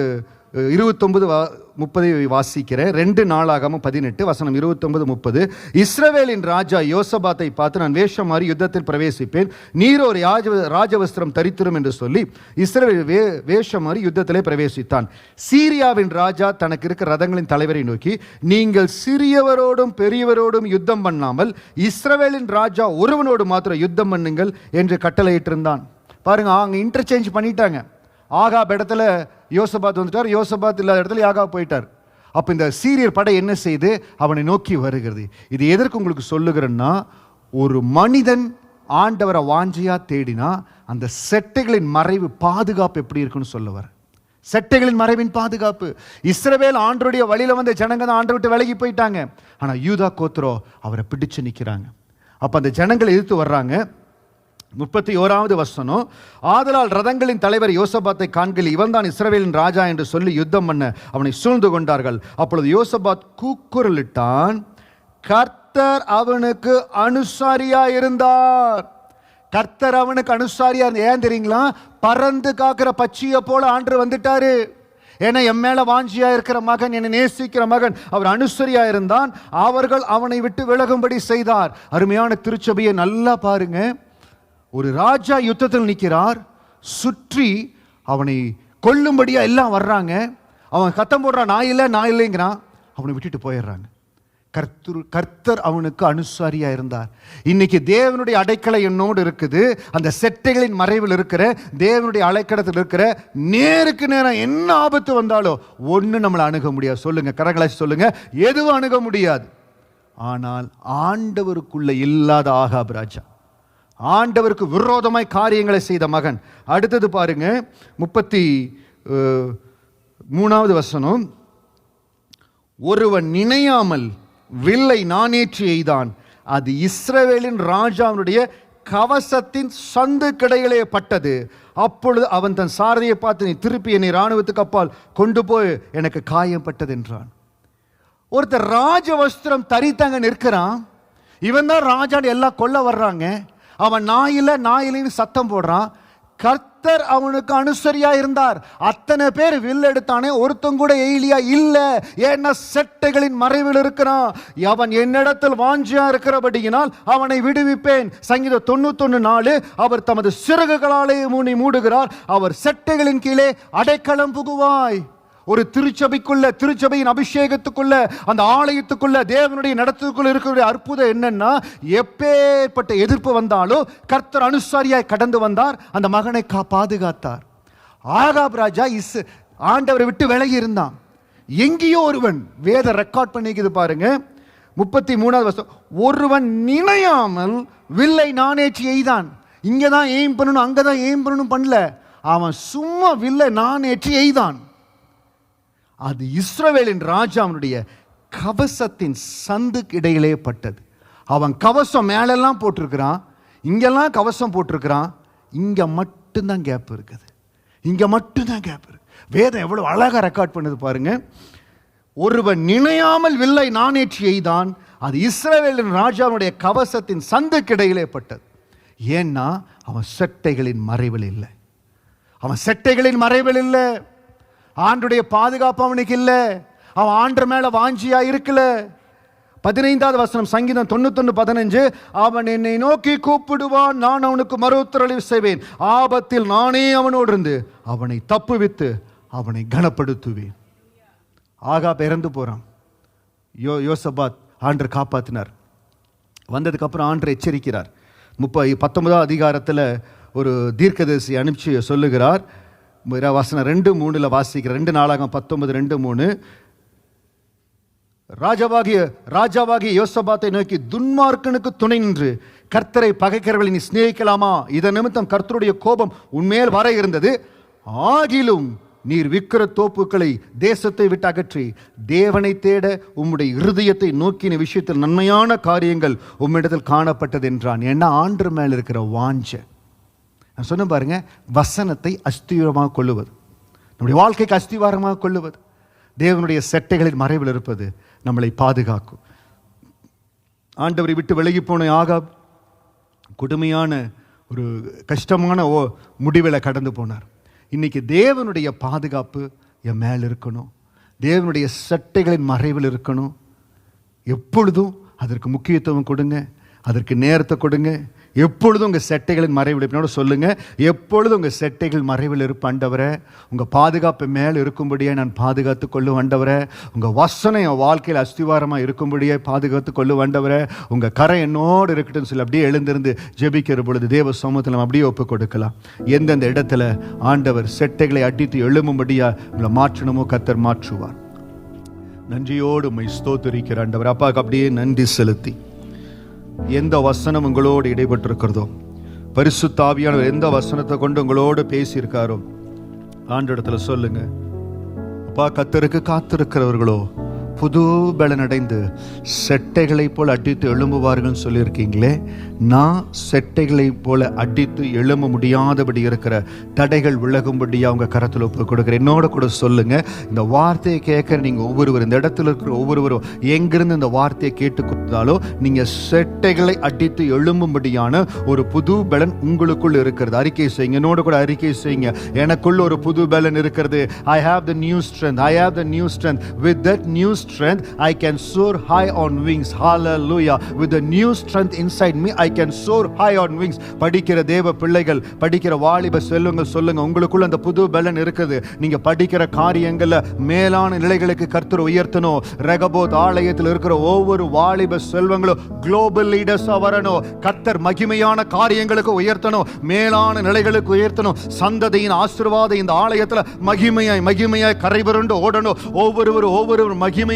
29-30 வாசிக்கிறேன். 2 நாளாகமம் 18 வசனம் 29-30. இஸ்ரவேலின் ராஜா யோசபாத்தை பார்த்து, நான் வேஷம் மாறி யுத்தத்தில் பிரவேசிப்பேன், நீர் ஒரு ராஜவஸ்திரம் தரித்திரும் என்று சொல்லி இஸ்ரவேல் வேஷம் மாறி யுத்தத்திலே பிரவேசித்தான். சீரியாவின் ராஜா தனக்கு இருக்கிற ரதங்களின் தலைவரை நோக்கி, நீங்கள் சிறியவரோடும் பெரியவரோடும் யுத்தம் பண்ணாமல் இஸ்ரவேலின் ராஜா ஒருவனோடு மாத்திரம் யுத்தம் பண்ணுங்கள் என்று கட்டளையிட்டிருந்தான். பாருங்க, அங்கே இன்டர்சேஞ்ச் பண்ணிட்டாங்க. ஆகாப் இடத்துல யோசபாத் வந்துட்டார், யோசபாத் இல்லாத இடத்துல ஆகாப் போயிட்டார். அப்போ இந்த சீரியர் படை என்ன செய்து அவனை நோக்கி வருகிறது. இது எதற்கு உங்களுக்கு சொல்லுகிறேன்னா, ஒரு மனிதன் ஆண்டவரை வாஞ்சியா தேடினா அந்த செட்டைகளின் மறைவு பாதுகாப்பு எப்படி இருக்குன்னு சொல்லுவார். செட்டைகளின் மறைவின் பாதுகாப்பு. இஸ்ரவேல் ஆண்டருடைய வழியில் வந்த ஜனங்க தான் ஆண்டை விட்டு விலகி போயிட்டாங்க. ஆனால் யூதா கோத்ரோ அவரை பிடிச்சு நிற்கிறாங்க. அப்போ அந்த ஜனங்களை எதிர்த்து வர்றாங்க. 31வது வசனம், ஆதலால் ரதங்களின் தலைவர் யோசபாத்தை காண்கையில், இவன் தான் இஸ்ரவேலின் ராஜா என்று சொல்லி யுத்தம் பண்ண அவனை சூழ்ந்து கொண்டார்கள். அப்பொழுது யோசபாத் கூக்குரலிட்டான், கர்த்தர் அவனுக்கு அனுசாரியா இருந்தார். கர்த்தர் அவனுக்கு அனுசாரியா இருந்தார். ஏன் தெரியுங்களா? பறந்து காக்கிற பட்சியை போல ஆண்டு வந்துட்டாரு. ஏன்னா என் மேல வாஞ்சியா இருக்கிற மகன், என்னை நேசிக்கிற மகன், அவர் அனுசரியா இருந்தான். அவர்கள் அவனை விட்டு விலகும்படி செய்தார். அருமையான திருச்சபையை நல்லா பாருங்க. ஒரு ராஜா யுத்தத்தில் நிற்கிறார், சுற்றி அவனை கொல்லும்படியா எல்லாம் வர்றாங்க. அவன் கத்தம் போடுறான், நான் இல்லைங்கிறான். அவனை விட்டுட்டு போயிடுறாங்க. கர்த்தர் அவனுக்கு அனுசாரியா இருந்தார். இன்னைக்கு தேவனுடைய அடைக்கலை என்னோடு இருக்குது. அந்த செட்டைகளின் மறைவில் இருக்கிற தேவனுடைய அடைக்கலத்தில் இருக்கிற நேருக்கு நேரம் என்ன ஆபத்து வந்தாலும் ஒன்று நம்மளை அணுக முடியாது. சொல்லுங்க, கரங்களை சொல்லுங்க, எதுவும் அணுக முடியாது. ஆனால் ஆண்டவருக்குள்ள இல்லாத ஆகாப் ராஜா, ஆண்டவருக்கு விரோதமாய் காரியங்களை செய்த மகன். அடுத்தது பாருங்க, 33வது வசனம், ஒருவன் நினையாமல் வில்லை நானேற்றி எய்தான், அது இஸ்ரவேலின் ராஜாவுடைய கவசத்தின் சந்து கிடையிலே பட்டது. அப்பொழுது அவன் தன் சாரதியை பார்த்து, நீ திருப்பி என்னை இராணுவத்துக்கு அப்பால் கொண்டு போய் எனக்கு காயப்பட்டது என்றான். ஒருத்தர் ராஜ வஸ்திரம் தரித்தாங்க நிற்கிறான். இவன் தான் ராஜான்னு எல்லாம் கொல்ல வர்றாங்க. அவன் நாயிலின்னு சத்தம் போடுறான். கர்த்தர் அவனுக்கு அனுசரியா இருந்தார். அத்தனை பேர் வில் எடுத்தானே, ஒருத்தங்க கூட எயிலியா இல்ல. ஏன்னா செட்டைகளின் மறைவில் இருக்கிறான். அவன் என்னிடத்தில் வாஞ்சியா இருக்கிறபடியினால் அவனை விடுவிப்பேன். சங்கீதம் 91:4. அவர் தமது சிறகுகளாலே மூடுகிறார், அவர் செட்டைகளின் கீழே அடைக்கலம் புகுவாய். ஒரு திருச்சபையின் அபிஷேகத்துக்குள்ள, அந்த ஆலயத்துக்குள்ள, தேவனுடைய நடத்துக்குள்ள இருக்கிற அற்புதம் என்னன்னா, எப்பேற்பட்ட எதிர்ப்பு வந்தாலும் கர்த்தர் அனுசாரியாய் கடந்து வந்தார், அந்த மகனை பாதுகாத்தார். ஆகாப் ராஜா ஆண்டவரை விட்டு விலகி இருந்தான். எங்கேயோ ஒருவன், வேத ரெக்கார்ட் பண்ணிக்குது பாருங்க, 33வது வசனம், ஒருவன் நினையாமல் வில்லை நானேற்றி எய்தான். இங்கதான் எய்ம் பண்ணணும், அங்கதான் எய்ம் பண்ணணும் பண்ணல, அவன் சும்மா வில்லை நானேற்றி எய்தான். அது இஸ்ரவேலின் ராஜாவுடைய கவசத்தின் சந்துக்கு இடையிலே பட்டது. அவன் கவசம் மேலெல்லாம் போட்டிருக்கிறான், இங்கெல்லாம் கவசம் போட்டிருக்கிறான், இங்க மட்டும்தான் கேப் இருக்குது, இங்க மட்டும்தான் கேப் இருக்கு. வேதம் எவ்வளவு அழகா ரெக்கார்ட் பண்ணுது பாருங்க. ஒருவன் நினையாமல் வில்லை நானேற்றி எய்தான், அது இஸ்ரவேலின் ராஜாவுடைய கவசத்தின் சந்துக்கு இடையிலே பட்டது. ஏன்னா அவன் செட்டைகளின் மறைவில் இல்லை, அவன் செட்டைகளின் மறைவில் இல்லை. ஆண்டுடைய பாதுகாப்பு அவனுக்கு இல்லை, அவன் ஆண்டு மேல வாஞ்சியா இருக்கல. 15வது வசனம், சங்கீதம் 91:15, அவன் என்னை நோக்கி கூப்பிடுவான், நான் அவனுக்கு மறு உத்தரவு செய்வேன், ஆபத்தில் நானே அவனோடு இருந்து அவனை தப்புவித்து அவனை கனப்படுத்துவேன். ஆகாப் இறந்து போறான். யோசபாத் ஆண்டர் காப்பாத்தினார். வந்ததுக்கு அப்புறம் ஆண்டர் எச்சரிக்கிறார். 19வது அதிகாரத்தில் ஒரு தீர்க்கதரிசி அனுப்பிச்சு சொல்லுகிறார். வசனம் 2:3 வாசிக்கிற 2 நாளாகம் 19:2-3. ராஜாவாகிய யோசபாத்தை நோக்கி, துன்மார்க்கனுக்கு துணை நின்று கர்த்தரை பகைக்கிறவர்களை நீ சிநேகிக்கலாமா? இதன் நிமித்தம் கர்த்தருடைய கோபம் உன்மேல் வர இருந்தது. ஆகிலும் நீர் விக்கிர தோப்புக்களை தேசத்தை விட்டு அகற்றி தேவனை தேட உம்முடைய இருதயத்தை நோக்கின விஷயத்தில் நன்மையான காரியங்கள் உம்மிடத்தில் காணப்பட்டது என்றான். ஏன்னா ஆண்டு மேல் இருக்கிற வாஞ்ச. நான் சொன்ன பாருங்க, வசனத்தை அஸ்திவாரமாக கொள்ளுவது, நம்முடைய வாழ்க்கைக்கு அஸ்திவாரமாக கொள்ளுவது, தேவனுடைய செட்டைகளின் மறைவில் இருப்பது நம்மளை பாதுகாக்கும். ஆண்டவரை விட்டு விலகி போன ஆகாப் கொடுமையான ஒரு கஷ்டமான முடிவில் கடந்து போனார். இன்னைக்கு தேவனுடைய பாதுகாப்பு என் மேல் இருக்கணும், தேவனுடைய செட்டைகளின் மறைவில் இருக்கணும். எப்பொழுதும் அதற்கு முக்கியத்துவம் கொடுங்க, அதற்கு நேரத்தை கொடுங்க. எப்பொழுதும் உங்கள் செட்டைகளின் மறைவில் இருப்பினோட சொல்லுங்க, எப்பொழுதும் உங்கள் செட்டைகள் மறைவில் இருப்ப ஆண்டவரே, உங்கள் பாதுகாப்பு மேலே இருக்கும்படியே நான் பாதுகாத்து கொள்ளும் ஆண்டவரே, உங்கள் வசனம் என் வாழ்க்கையில் அஸ்திவாரமாக இருக்கும்படியே பாதுகாத்து கொள்ளும் ஆண்டவரே, உங்கள் கரை என்னோடு இருக்கட்டும் சொல்லி அப்படியே எழுந்திருந்து ஜெபிக்கிற பொழுது தேவ சமூகத்தில் நம்ம அப்படியே ஒப்பு கொடுக்கலாம். எந்தெந்த இடத்துல ஆண்டவர் செட்டைகளை அடித்து எழும்பும்படியாக உங்களை மாற்றணுமோ கர்த்தர் மாற்றுவார். நன்றியோடு உம்மை ஸ்தோத்திரிக்கிற ஆண்டவர். அப்பாவுக்கு அப்படியே நன்றி செலுத்தி, எந்த வசனம் உங்களோடு இடைப்பட்டிருக்கிறதோ, பரிசுத்த ஆவியானவர் எந்த வசனத்தை கொண்டு உங்களோடு பேசியிருக்காரோ ஆண்டவரிடத்துல சொல்லுங்க. அப்பா, கர்த்தருக்கு காத்திருக்கிறவர்களோ புது பலன் அடைந்து செட்டைகளை போல அடித்து எழும்புவார்கள் சொல்லியிருக்கீங்களே, நான் செட்டைகளை போல அடித்து எழும்ப முடியாதபடி இருக்கிற தடைகள் விலகும்படியாக அவங்க கரத்தில் ஒப்பு கொடுக்குறேன். என்னோட கூட சொல்லுங்க. இந்த வார்த்தையை கேட்குற நீங்கள் ஒவ்வொருவரும், இந்த இடத்துல இருக்கிற ஒவ்வொருவரும் எங்கிருந்து இந்த வார்த்தையை கேட்டு கொடுத்தாலும் நீங்கள் செட்டைகளை அடித்து எழும்பும்படியான ஒரு புது பலன் உங்களுக்குள் இருக்கிறது. அறிக்கை செய்யுங்க, என்னோட கூட அறிக்கை செய்யுங்க. எனக்குள்ள ஒரு புது பலன் இருக்கிறது. I have the new strength. I have the new strength. With that new strength I can soar high on wings. Hallelujah. With the new strength inside me I can soar high on wings. படிக்கிற தேவ பிள்ளைகள், படிக்கிற வாலிப செல்வங்கள் சொல்லுங்க, உங்களுக்குள்ள அந்த புது பலன் இருக்குது. நீங்க படிக்கிற காரியங்கள்ல மேலான நிலைகளுக்கு கர்த்தர் உயர்த்தணும். ரெகபோத் ஆலயத்தில் இருக்கிற ஒவ்வொரு வாலிப செல்வங்களும் குளோபல் லீடர்ஸா வரணும். கர்த்தர் மகிமையான காரியங்களுக்கு உயர்த்தணும், மேலான நிலைகளுக்கு உயர்த்தணும். சந்ததியின் ஆசீர்வாதம் இந்த ஆலயத்துல மகிமையாய் கரைபுரண்டு ஓடணும். ஒவ்வொருவர் மகிமையான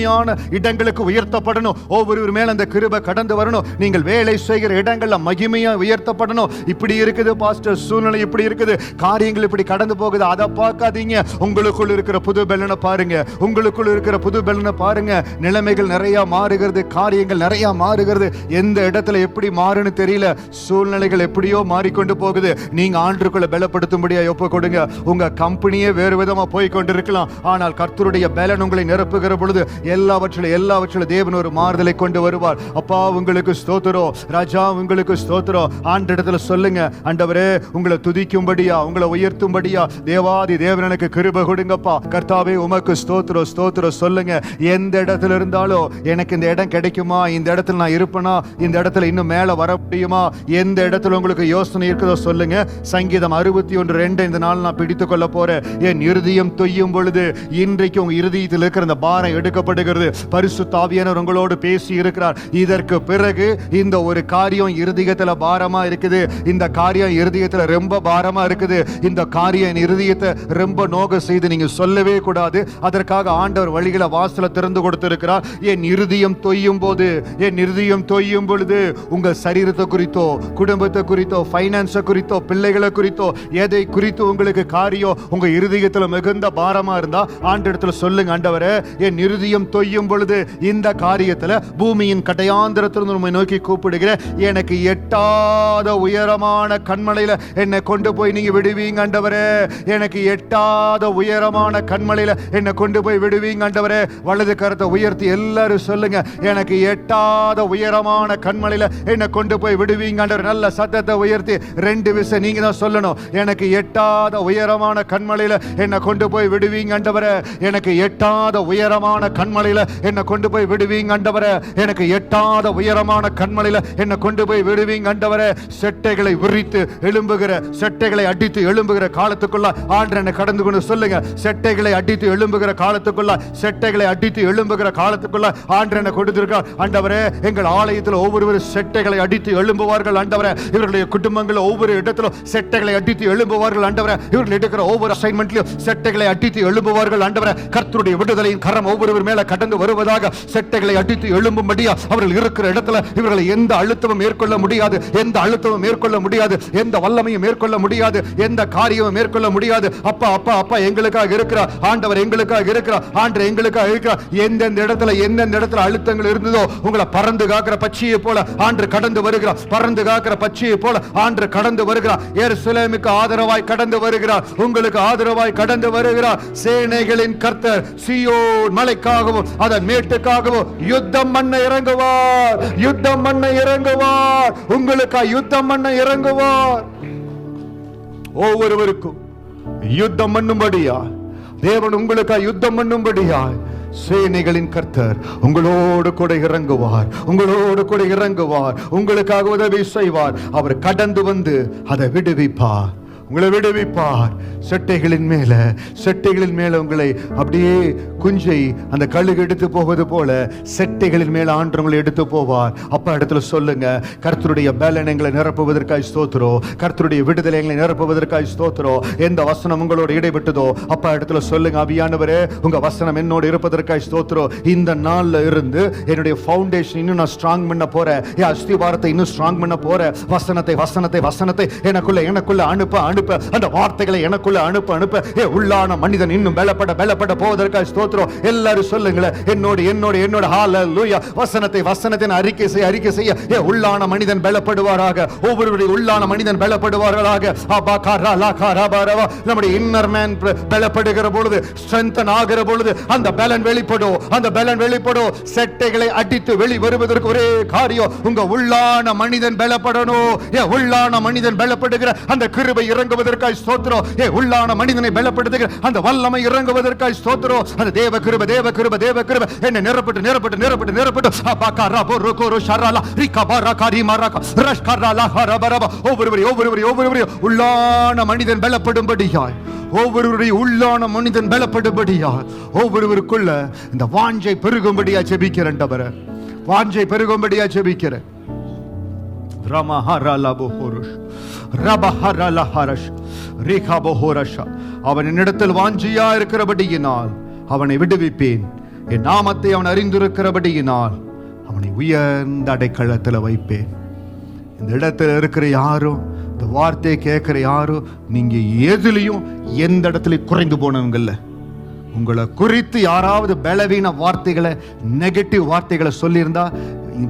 இடங்களுக்கு உயர்த்தப்படணும். ஒவ்வொருவர் மேல அந்த கிருபை கடந்து வரணும். நீங்கள் வேலை செய்கிற இடங்கள்ல மகிமையா உயர்த்தப்படணும். இப்படி இருக்குது பாஸ்டர், சூழ்நிலை இப்படி இருக்குது, காரியங்கள் இப்படி கடந்து போகுது, அதை பார்க்காதீங்க. உங்களுக்குள் இருக்கிற புது பலனை பாருங்க, உங்களுக்குள் இருக்கிற புது பலனை பாருங்க. நிலைமைகள் நிறைய மாறுகிறது, காரியங்கள் நிறைய மாறுகிறது. எந்த இடத்துல எப்படி மாறுன்னு தெரியல, சூழ்நிலைகள் எப்படியோ மாறிக்கொண்டு போகுது. நீங்க ஆண்டுக்குள்ள பலப்படுத்தும்படியா ஒப்பு கொடுங்க. உங்க கம்பெனியே வேறு விதமா போய் கொண்டிருக்கலாம், ஆனால் கர்த்தருடைய பலன் உங்களை நிரப்புகிற பொழுது எல்லாவற்றிலும் தேவன் ஒரு மாறுதலை கொண்டு வருவார். அப்பா உங்களுக்கு ஸ்தோத்திரம், ராஜா உங்களுக்கு ஸ்தோத்திரம். ஆண்டவரிடத்துல சொல்லுங்க, ஆண்டவரே உங்களை துதிக்கும்படியா, உங்களை உயர்த்தும்படியா தேவாதி தேவன் எனக்கு கிருபை கொடுங்கப்பா. கர்த்தாவே உமக்கு ஸ்தோத்திரம் ஸ்தோத்திரம் சொல்லுங்க. எந்த இடத்துல இருந்தாலும் எனக்கு இந்த இடம் கிடைக்குமா, இந்த இடத்துல நான் இருப்பேனா, இந்த இடத்துல இன்னும் மேல வர முடியுமா, எந்த இடத்துல உங்களுக்கு யோசனை இருக்குதோ சொல்லுங்க. சங்கீதம் 61:2 இந்த நாள் நான் பிடித்துக் கொள்ள போறேன். என் இருதயம் தொய்யும் பொழுது இன்றைக்கு உங்க இருதயத்தில் இருக்கிற இந்த பாரம் எடுக்கப்படுகிறது. பரிசுத்த ஆவியானவர் உங்களோடு பேசி இருக்கிறார். இதற்கு பிறகு இந்த ஒரு காரியம் இருதயத்துல பாரமா இருக்குது, இந்த காரியம் இருதயத்துல ரொம்ப பாரமா இருக்குது, இந்த காரியம் என் இருதயத்தை ரொம்ப நோக செய்து நீங்க சொல்லவே கூடாது. அதற்காக ஆண்டவர் வழிகளை வாசல திறந்து கொடுத்திருக்கிறார். என் இருதயம் தொய்யும் போது, என் இருதயம் தொய்யும் பொழுது உங்க சரீரத்தை குறித்தோ, குடும்பத்தை குறித்தோ, பைனான்ஸை குறித்தோ, பிள்ளைகளை குறித்தோ, எதை குறித்து உங்களுக்கு காரியம் உங்க இருதயத்துல மிகுந்த பாரமா இருந்தா ஆண்டவரிடத்துல சொல்லுங்க. ஆண்டவரே என் இருதயம் தொய்யும் பொழுது இந்த காரியத்துல பூமியின் கடையாந்திரத்திலிருந்து உம்மை நோக்கி கூப்பிடுகிறேன். எனக்கு எட்டாத உயரமான கண்மலையில என்னை கொண்டு போய் நீங்க விடுவீங்க ஆண்டவரே. எனக்கு எட்டாத உயரமான கண்மலையில என்னை கொண்டு போய் விடுவீங்க ஆண்டவரே. வலது கரத்தை உயர்த்தி எல்லாரும் சொல்லுங்க, எனக்கு எட்டாத உயரமான கண்மலையில என்னை கொண்டு போய் விடுவீங்க ஆண்டவரே. நல்ல சத்தத்தை உயர்த்தி 2 விஷயம் நீங்க தான் சொல்லணும். எனக்கு எட்டாத உயரமான கண்மலையில என்னை கொண்டு போய் விடுவீங்க ஆண்டவரே. எனக்கு எட்டாத உயரமான கண்மலையில என்னை கொண்டு போய் விடுவீங்க ஆண்டவரே. எனக்கு எட்டாத உயரமான கண்மலையில என்னை கொண்டு போய் விடுவீங்க ஆண்டவரே. செட்டைகளை விரித்து எழும்புகிற, செட்டைகளை அடித்து எழும்புகிற காலத்துக்குள்ள ஆண்டவரே என்னை கடந்து கொண்டு சொல்லுங்க. செட்டைகளை அடித்து எழும்புகிற காலத்துக்குள்ள, செட்டைகளை அடித்து எழும்புகிற காலத்துக்குள்ள ஆண்டவரே என்னை கொடுத்திருக்கிறார். ஆண்டவரே எங்கள் ஆலயத்தில் ஒவ்வொருவரும் செட்டைகளை அடித்து எழும்புவார்கள் ஆண்டவரே. இவர்களுடைய குடும்பங்கள் ஒவ்வொரு இடத்திலும் செட்டைகளை அடித்து எழும்புவார்கள் ஆண்டவரே. இவர்கள் எடுக்கிற ஒவ்வொரு அசைன்மெண்ட்லயும் செட்டைகளை அடித்து எழும்புவார்கள் ஆண்டவரே. கர்த்தருடைய விடுதலையின் கரம் ஒவ்வொருவர் மேல கடந்து வருவதாக செட்டைகளை அடித்து எழும்பும்படியா அவர்கள் இருக்கிற இடத்துல இவர்களை எந்த அழுத்தமும் மேற்கொள்ள முடியாது, எந்த அழுத்தமும் மேற்கொள்ள முடியாது, எந்த வல்லமையும் மேற்கொள்ள முடியாது, எந்த காரியமும் மேற்கொள்ள முடியாது. அப்பா அப்பா அப்பா எங்களுக்காக இருக்கிறார் ஆண்டவர், எங்களுக்காக இருக்கிறார் ஆண்டவர், எங்களுக்காக இருக்கிறார். எந்தெந்த இடத்துல அழுத்தங்கள் இருந்ததோ உங்களை பறந்து காக்கிற பட்சியை போல ஆண்டு கடந்து வருகிறார். பறந்து காக்கிற பட்சியை போல ஆண்டு கடந்து வருகிறார். எருசலேமுக்கு ஆதரவாய் கடந்து வருகிறார், உங்களுக்கு ஆதரவாய் கடந்து வருகிறார். சேனைகளின் கர்த்தர் சீயோன் மலைக்காகவும் அதன் மேட்டுக்காகவும் யுத்தம் பண்ண இறங்குவார், யுத்தம் பண்ண இறங்குவார், உங்களுக்காக யுத்தம் பண்ண இறங்குவார். ஒவ்வொருவருக்கும் யுத்தம் பண்ணும்படியா தேவன் உங்களுக்காக யுத்தம் பண்ணும்படியா சேனைகளின் கர்த்தர் உங்களோடு கூட இறங்குவார், உங்களோடு கூட இறங்குவார், உங்களுக்காக உதவி செய்வார். அவர் கடந்து வந்து அதை விடுவிப்பார், உங்களை விடுவிப்பார். செட்டைகளின் மேல உங்களை அப்படியே குஞ்சை அந்த கழுகு எடுத்து போவது போல செட்டைகளின் மேல ஆண்டவங்களை எடுத்து போவார். அப்பா இடத்துல சொல்லுங்க, கர்த்தருடைய பலன் எங்களை நிரப்புவதற்காய் ஸ்தோத்திரம், கர்த்தருடைய விடுதலை எங்களை நிரப்புவதற்காய் ஸ்தோத்திரம். எந்த வசனம் உங்களோட இடைப்பட்டதோ அப்பா இடத்துல சொல்லுங்க, ஆவியானவரே உங்க வசனம் என்னோடு இருப்பதற்காய் ஸ்தோத்திரம். இந்த நாள்ல இருந்து என்னுடைய ஃபவுண்டேஷன் இன்னும் நான் ஸ்ட்ராங் பண்ண போறேன், என் அஸ்திவாரத்தை இன்னும் ஸ்ட்ராங் பண்ண போறேன். வசனத்தை வசனத்தை வசனத்தை எனக்குள்ள அனுப்ப அந்த வார்த்தைகளை எனக்குள்ள அனுப்ப உள்ளான மனிதன் இன்னும் பலப்பட போவதற்காக ஸ்தோத்திரம். எல்லாரும் சொல்லுங்களேன் என்னோட ஹalleluya. வசனத்தை அறிக்கை செய்ய உள்ளான மனிதன் பலப்படுவாராக, ஒவ்வொருவருடைய உள்ளான மனிதன் பலப்படுவார்களாக. நம்முடைய இன்னர் மேன் பலப்படுகிற பொழுது, ஸ்ட்ரெங்தன் ஆகிற பொழுது அந்த பலன் வெளிப்படும். செட்டைகளை அடித்து வெளி வருவதற்கு ஒரே காரியம், உங்க உள்ளான மனிதன் பலப்படணும். உள்ளான மனிதன் பலப்படுகிற அந்த கிருபை இறங்குவதற்காய் ஸ்தோத்திரம். உள்ளான மனிதனை பலப்படுத்துகிற அந்த வல்லமை இறங்குவதற்காய் ஸ்தோத்திரம். அந்த தேவ கிருபை என்னை நிரப்பட்டு ஒவ்வொருவரையும் உள்ளான மனிதன் பலப்படும்படியாய், ஒவ்வொருவருடைய உள்ளான மனிதன் பலப்படும்படியாய், ஒவ்வொருவருக்குள்ள இந்த வாஞ்சை பெருகும்படியா ஜெபிக்கிறேன். வாஞ்சை பெருகும்படியா ஜெபிக்கிறேன். அவன் என்னிடத்தில் வாஞ்சியா இருக்கிறபடியினால் அவனை விடுவிப்பேன், என் நாமத்தை அவன் அறிந்திருக்கிறபடியினால் அவனை உயர்ந்த அடைக்கலத்தில் வைப்பேன். இந்த இடத்துல இருக்கிற யாரும், இந்த வார்த்தையை கேட்கிற யாரும், நீங்க எதுலையும் எந்த இடத்துலயும் குறைந்து போனவங்கல்ல. உங்களை குறித்து யாராவது பலவீன வார்த்தைகளை, நெகட்டிவ் வார்த்தைகளை சொல்லியிருந்தா,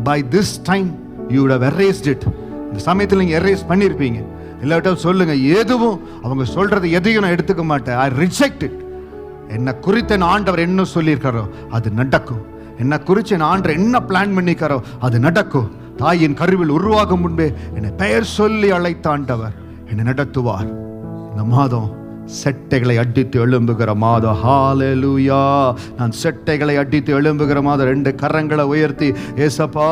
by this time you would have erased it. இந்த சமயத்தில் நீங்க erase பண்ணிருப்பீங்க. இல்லாவிட்டால் சொல்லுங்க, எதுவும் அவங்க சொல்றது எதையும் நான் எடுத்துக்க மாட்டேன், I reject it. என்னை குறித்து என் ஆண்டவர் என்ன சொல்லியிருக்காரோ அது நடக்கும். என்னை குறித்து என் ஆண்டவர் என்ன பிளான் பண்ணிக்காரோ அது நடக்கும். தாயின் கருவில் உருவாகும் முன்பே என்னை பெயர் சொல்லி அழைத்த ஆண்டவர் என்னை நடத்துவார். இந்த மாதம் செட்டைகளை அடித்து எழும்புகிற மாதம். ஹalleluya. நான் செட்டைகளை அடித்து எழும்புகிற மாதம். 2 கரங்களை உயர்த்தி, ஏசப்பா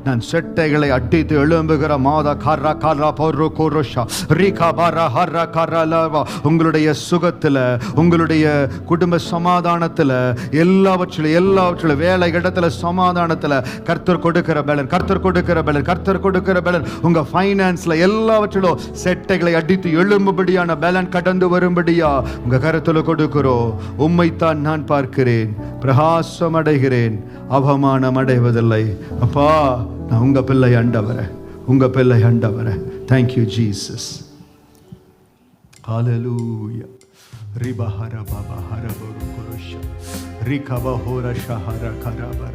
நான் செட்டைகளை அடித்து எழும்புகிற மாதம். கர கர பொரு கோரோஷா ரிகா பர ஹர கரலவா. உங்களுடைய சுகத்தில், உங்களுடைய குடும்ப சமாதானத்தில், எல்லாவற்றிலும் வேலை இடத்துல சமாதானத்தில் கர்த்தர் கொடுக்கிற பலன், கர்த்தர் கொடுக்கிற பலன், கர்த்தர் கொடுக்கிற பலன். உங்க ஃபைனான்ஸ்ல எல்லாவற்றிலும் செட்டைகளை அடித்து எழும்பும்படியான பலன் கடந்து வரும்படி உங்க கருத்துல கொடுக்கிறோம். உம்மைத்தான் நான் பார்க்கிறேன், பிரகாசம் அடைகிறேன், அவமானம் அடைவதில்லை. அப்பா நான் உங்க பிள்ளை ஆண்டவரே, உங்க பிள்ளை ஆண்டவரே. Thank you Jesus. Hallelujah. ரிபஹர பபஹர பருகுருஷ ரிகபஹோர ஷஹர கரபர.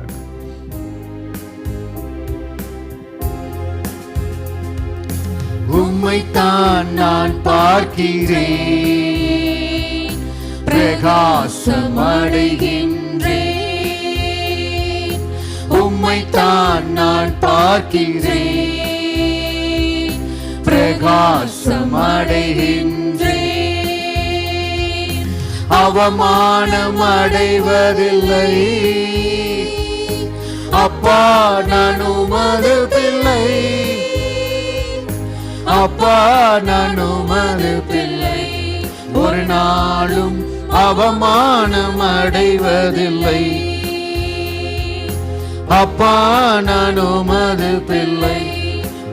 உம்மைத்தான் நான் பார்க்கிறேன், பிரகாசம் அடைகின்றேன். உம்மைத்தான் நான் பார்க்கிறேன், பிரகாசம் அடைகின்றேன். அவமானம் அடைவதில்லை. அப்பா நான் உமது பிள்ளை, அப்பா நான் உமது பிள்ளை. ஒரு நாளும் அவமானம் அடைவதில்லை. அப்பா நான் உமது பிள்ளை.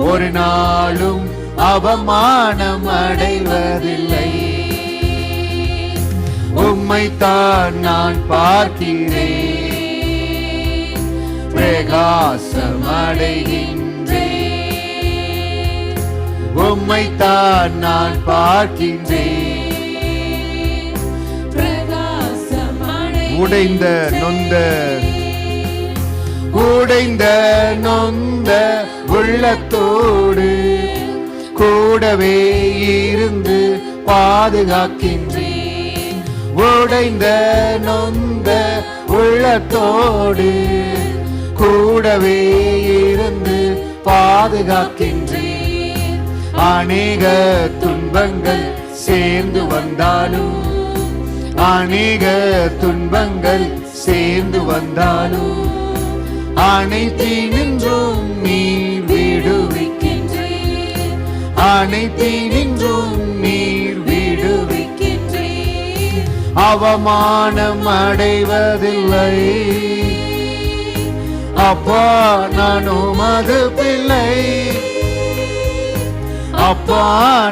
ஒரு நாளும் அவமானம் அடைவதில்லை. உம்மைத்தான் நான் பார்க்கிறேன், பிரகாசம் அடைகின்றேன். உம்மைத்தான் நான் பார்க்கின்றேன், உடைந்த நொந்த உள்ளத்தோடு கூடவே இருந்து பாதுகாக்கின்றேன். உடைந்த நொந்த உள்ளத்தோடு கூடவே இருந்து பாதுகாக்கின்றேன். அநேக துன்பங்கள் சேர்ந்து வந்தாலும், அநேக துன்பங்கள் சேர்ந்து வந்தாலும் அனைத்தினின்றும் நீர் விடுவிக்கின்றீர், அனைத்தினின்றும் நீர் விடுவிக்கின்றீர். அவமானம் அடைவதில்லை. அப்பா நான் உமது பிள்ளை, அப்பா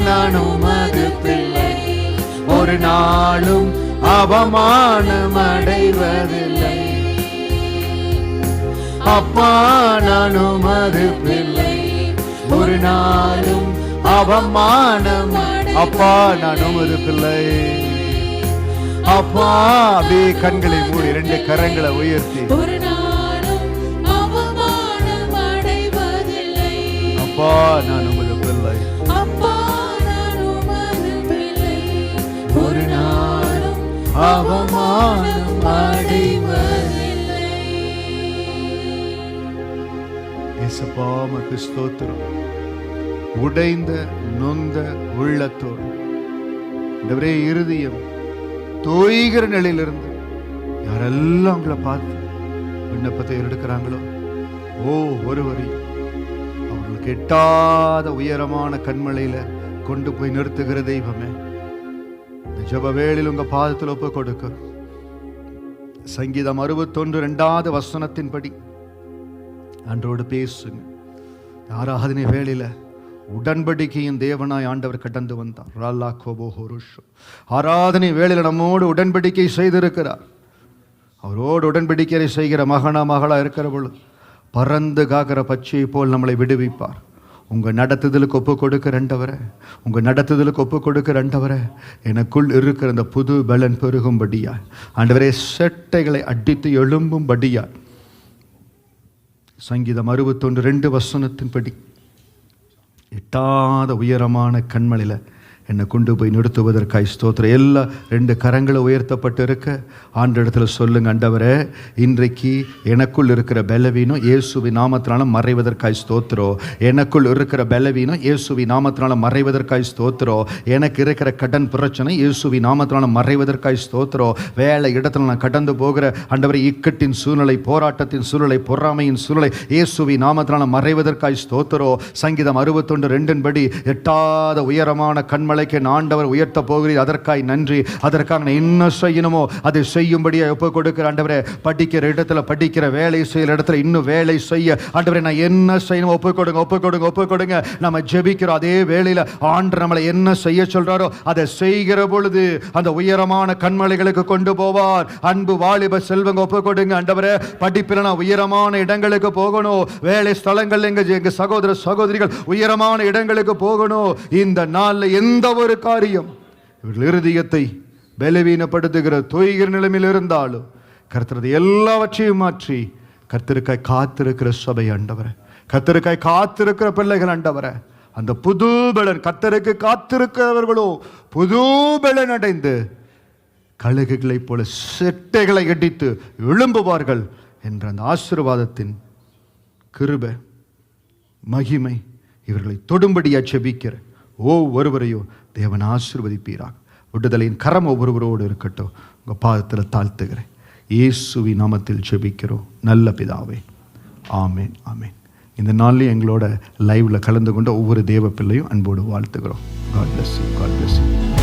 நான் உமது பிள்ளை. ஒரு நாளும் அவமானம் அடைவதில்லை. அப்பா நான் உமது பிள்ளை. ஒரு நாளும் அவமானம். அப்பா நான் உமது பிள்ளை. அப்பா அப்படியே கண்களை மூடி 2 கரங்களை உயர்த்தி, ஒரு நாளும் அவமானம் அடைவதில்லை. அப்பா நான் உமது பிள்ளை, அப்பா நான் உமது பிள்ளை. ஒரு நாளும் அவமானம் அடைவதில்லை. இயேசுப்பா உமக்கு ஸ்தோத்திரம். உடைந்த நொந்த உள்ளத்தோடு ஆண்டவரே, இருதயம் தோய்கிற நிலையிலிருந்து யாரெல்லாம் உங்களை பார்த்து விண்ணப்பத்தை எடுக்கிறாங்களோ ஒருவரையும் அவர்களுக்கு எட்டாத உயரமான கண்மலையில கொண்டு போய் நிறுத்துகிற தெய்வமே, இந்த ஜெப வேளையில் உங்க பாதத்தில் ஒப்பு கொடுக்கிறோம். சங்கீதம் 61 வசனத்தின்படி அன்றோடு பேசுங்க. ஆராதனை வேளையில உடன்படிக்கையின் தேவனாய் ஆண்டவர் கடந்து வந்தார். ஆராதனை வேளையில நம்மோடு உடன்படிக்கை செய்திருக்கிறார். அவரோடு உடன்படிக்கை செய்கிற மகளா இருக்கிற பொழுது பறந்து காக்கிற பச்சையை போல் நம்மளை விடுவிப்பார். உங்க நடத்துதலுக்கு ஒப்பு கொடுக்கிறண்டவரை, உங்க நடத்துதலுக்கு ஒப்பு கொடுக்கிறண்டவரை, எனக்குள் இருக்கிற அந்த புது பலன் பெருகும்படியா ஆண்டவரே, செட்டைகளை அடித்து எழும்பும்படியா சங்கீதம் 61 வசனத்தின்படி எட்டாத உயரமான கண்மலையில் என்னை கொண்டு போய் நிறுத்துவதற்காய் ஸ்தோத்திரம். எல்லா 2 கரங்களை உயர்த்தப்பட்டு இருக்க ஆண்டவரிடத்துல சொல்லுங்க, ஆண்டவரே இன்றைக்கு எனக்குள் இருக்கிற பலவீனம் இயேசுவின் நாமத்தினால மறைவதற்காய் ஸ்தோத்திரம். எனக்குள் இருக்கிற பலவீனம் இயேசுவின் நாமத்தினால மறைவதற்காய் ஸ்தோத்திரம். எனக்கு இருக்கிற கடன் பிரச்சனை இயேசுவின் நாமத்தினால மறைவதற்காய் ஸ்தோத்திரம். வேலை இடத்துல நான் கடந்து போகிற ஆண்டவரே இக்கட்டின் சூழ்நிலை, போராட்டத்தின் சூழ்நிலை, பொறாமையின் சூழ்நிலை இயேசுவின் நாமத்தினால மறைவதற்காய் ஸ்தோத்திரம். சங்கீதம் 61:2 படி எட்டாத உயரமான கண்மலைக்கு ஆண்டவர் உயர்த்த போகிறீர், அதற்காய் நன்றி. அதற்காக நான் என்ன செய்யணுமோ அதை செய்யும்படியா ஒப்பு கொடுக்கிற ஆண்டவரே. படிக்கிற இடத்துல படிக்கிற, வேலை செய்கிற இடத்துல இன்னும் வேலை செய்ய ஆண்டவரே நான் என்ன செய்யணுமோ ஒப்பு கொடுங்க, ஒப்பு கொடுங்க, ஒப்பு கொடுங்க. நம்ம ஜெபிக்கிறோம், அதே வேளையில் ஆண்டவர் நம்மளை என்ன செய்ய சொல்றாரோ அதை செய்கிற பொழுது அந்த உயரமான கண்மலைகளுக்கு கொண்டு போவார். அன்பு வாலிப செல்வங்க ஒப்பு கொடுங்க, ஆண்டவரே படிப்பில் நான் உயரமான இடங்களுக்கு போகணும், வேலை ஸ்தலங்கள் எங்க சகோதர சகோதரிகள் உயரமான இடங்களுக்கு போகணும். இந்த நாளில் எந்த ஒரு காரியம் இவர்கள் இருதயத்தை பலவீனப்படுத்துகிற தொய்கிற நிலைமையில் இருந்தாலும் கர்த்தரது எல்லாவற்றையும் மாற்றி கர்த்தருக்காய் காத்திருக்கிற சபை ஆண்டவரே, கர்த்தருக்காய் காத்திருக்கிற பிள்ளைகள் ஆண்டவரே, அந்த புது பலன் கர்த்தருக்கு காத்திருக்கிறவர்களோ புது பலன் அடைந்து கழுகுகளைப் போல செட்டைகளை அடித்து எழும்புவார்கள் என்ற அந்த ஆசீர்வாதத்தின் கிருபை மகிமை இவர்களை தொடும்படியா செபிக்கிற ஒவ்வொருவரையும் தேவன் ஆசீர்வதிப்பீராக. விடுதலையின் கரம் ஒவ்வொருவரோடு இருக்கட்டும். உங்கள் பாதத்தில் தாழ்த்துகிறேன். இயேசுவின் நாமத்தில் ஜெபிக்கிறோம் நல்ல பிதாவே, ஆமேன், ஆமேன். இந்த நாளில் எங்களோட லைவ்ல கலந்து கொண்ட ஒவ்வொரு தேவ பிள்ளையும் அன்போடு வாழ்த்துகிறோம். God bless you. God bless you.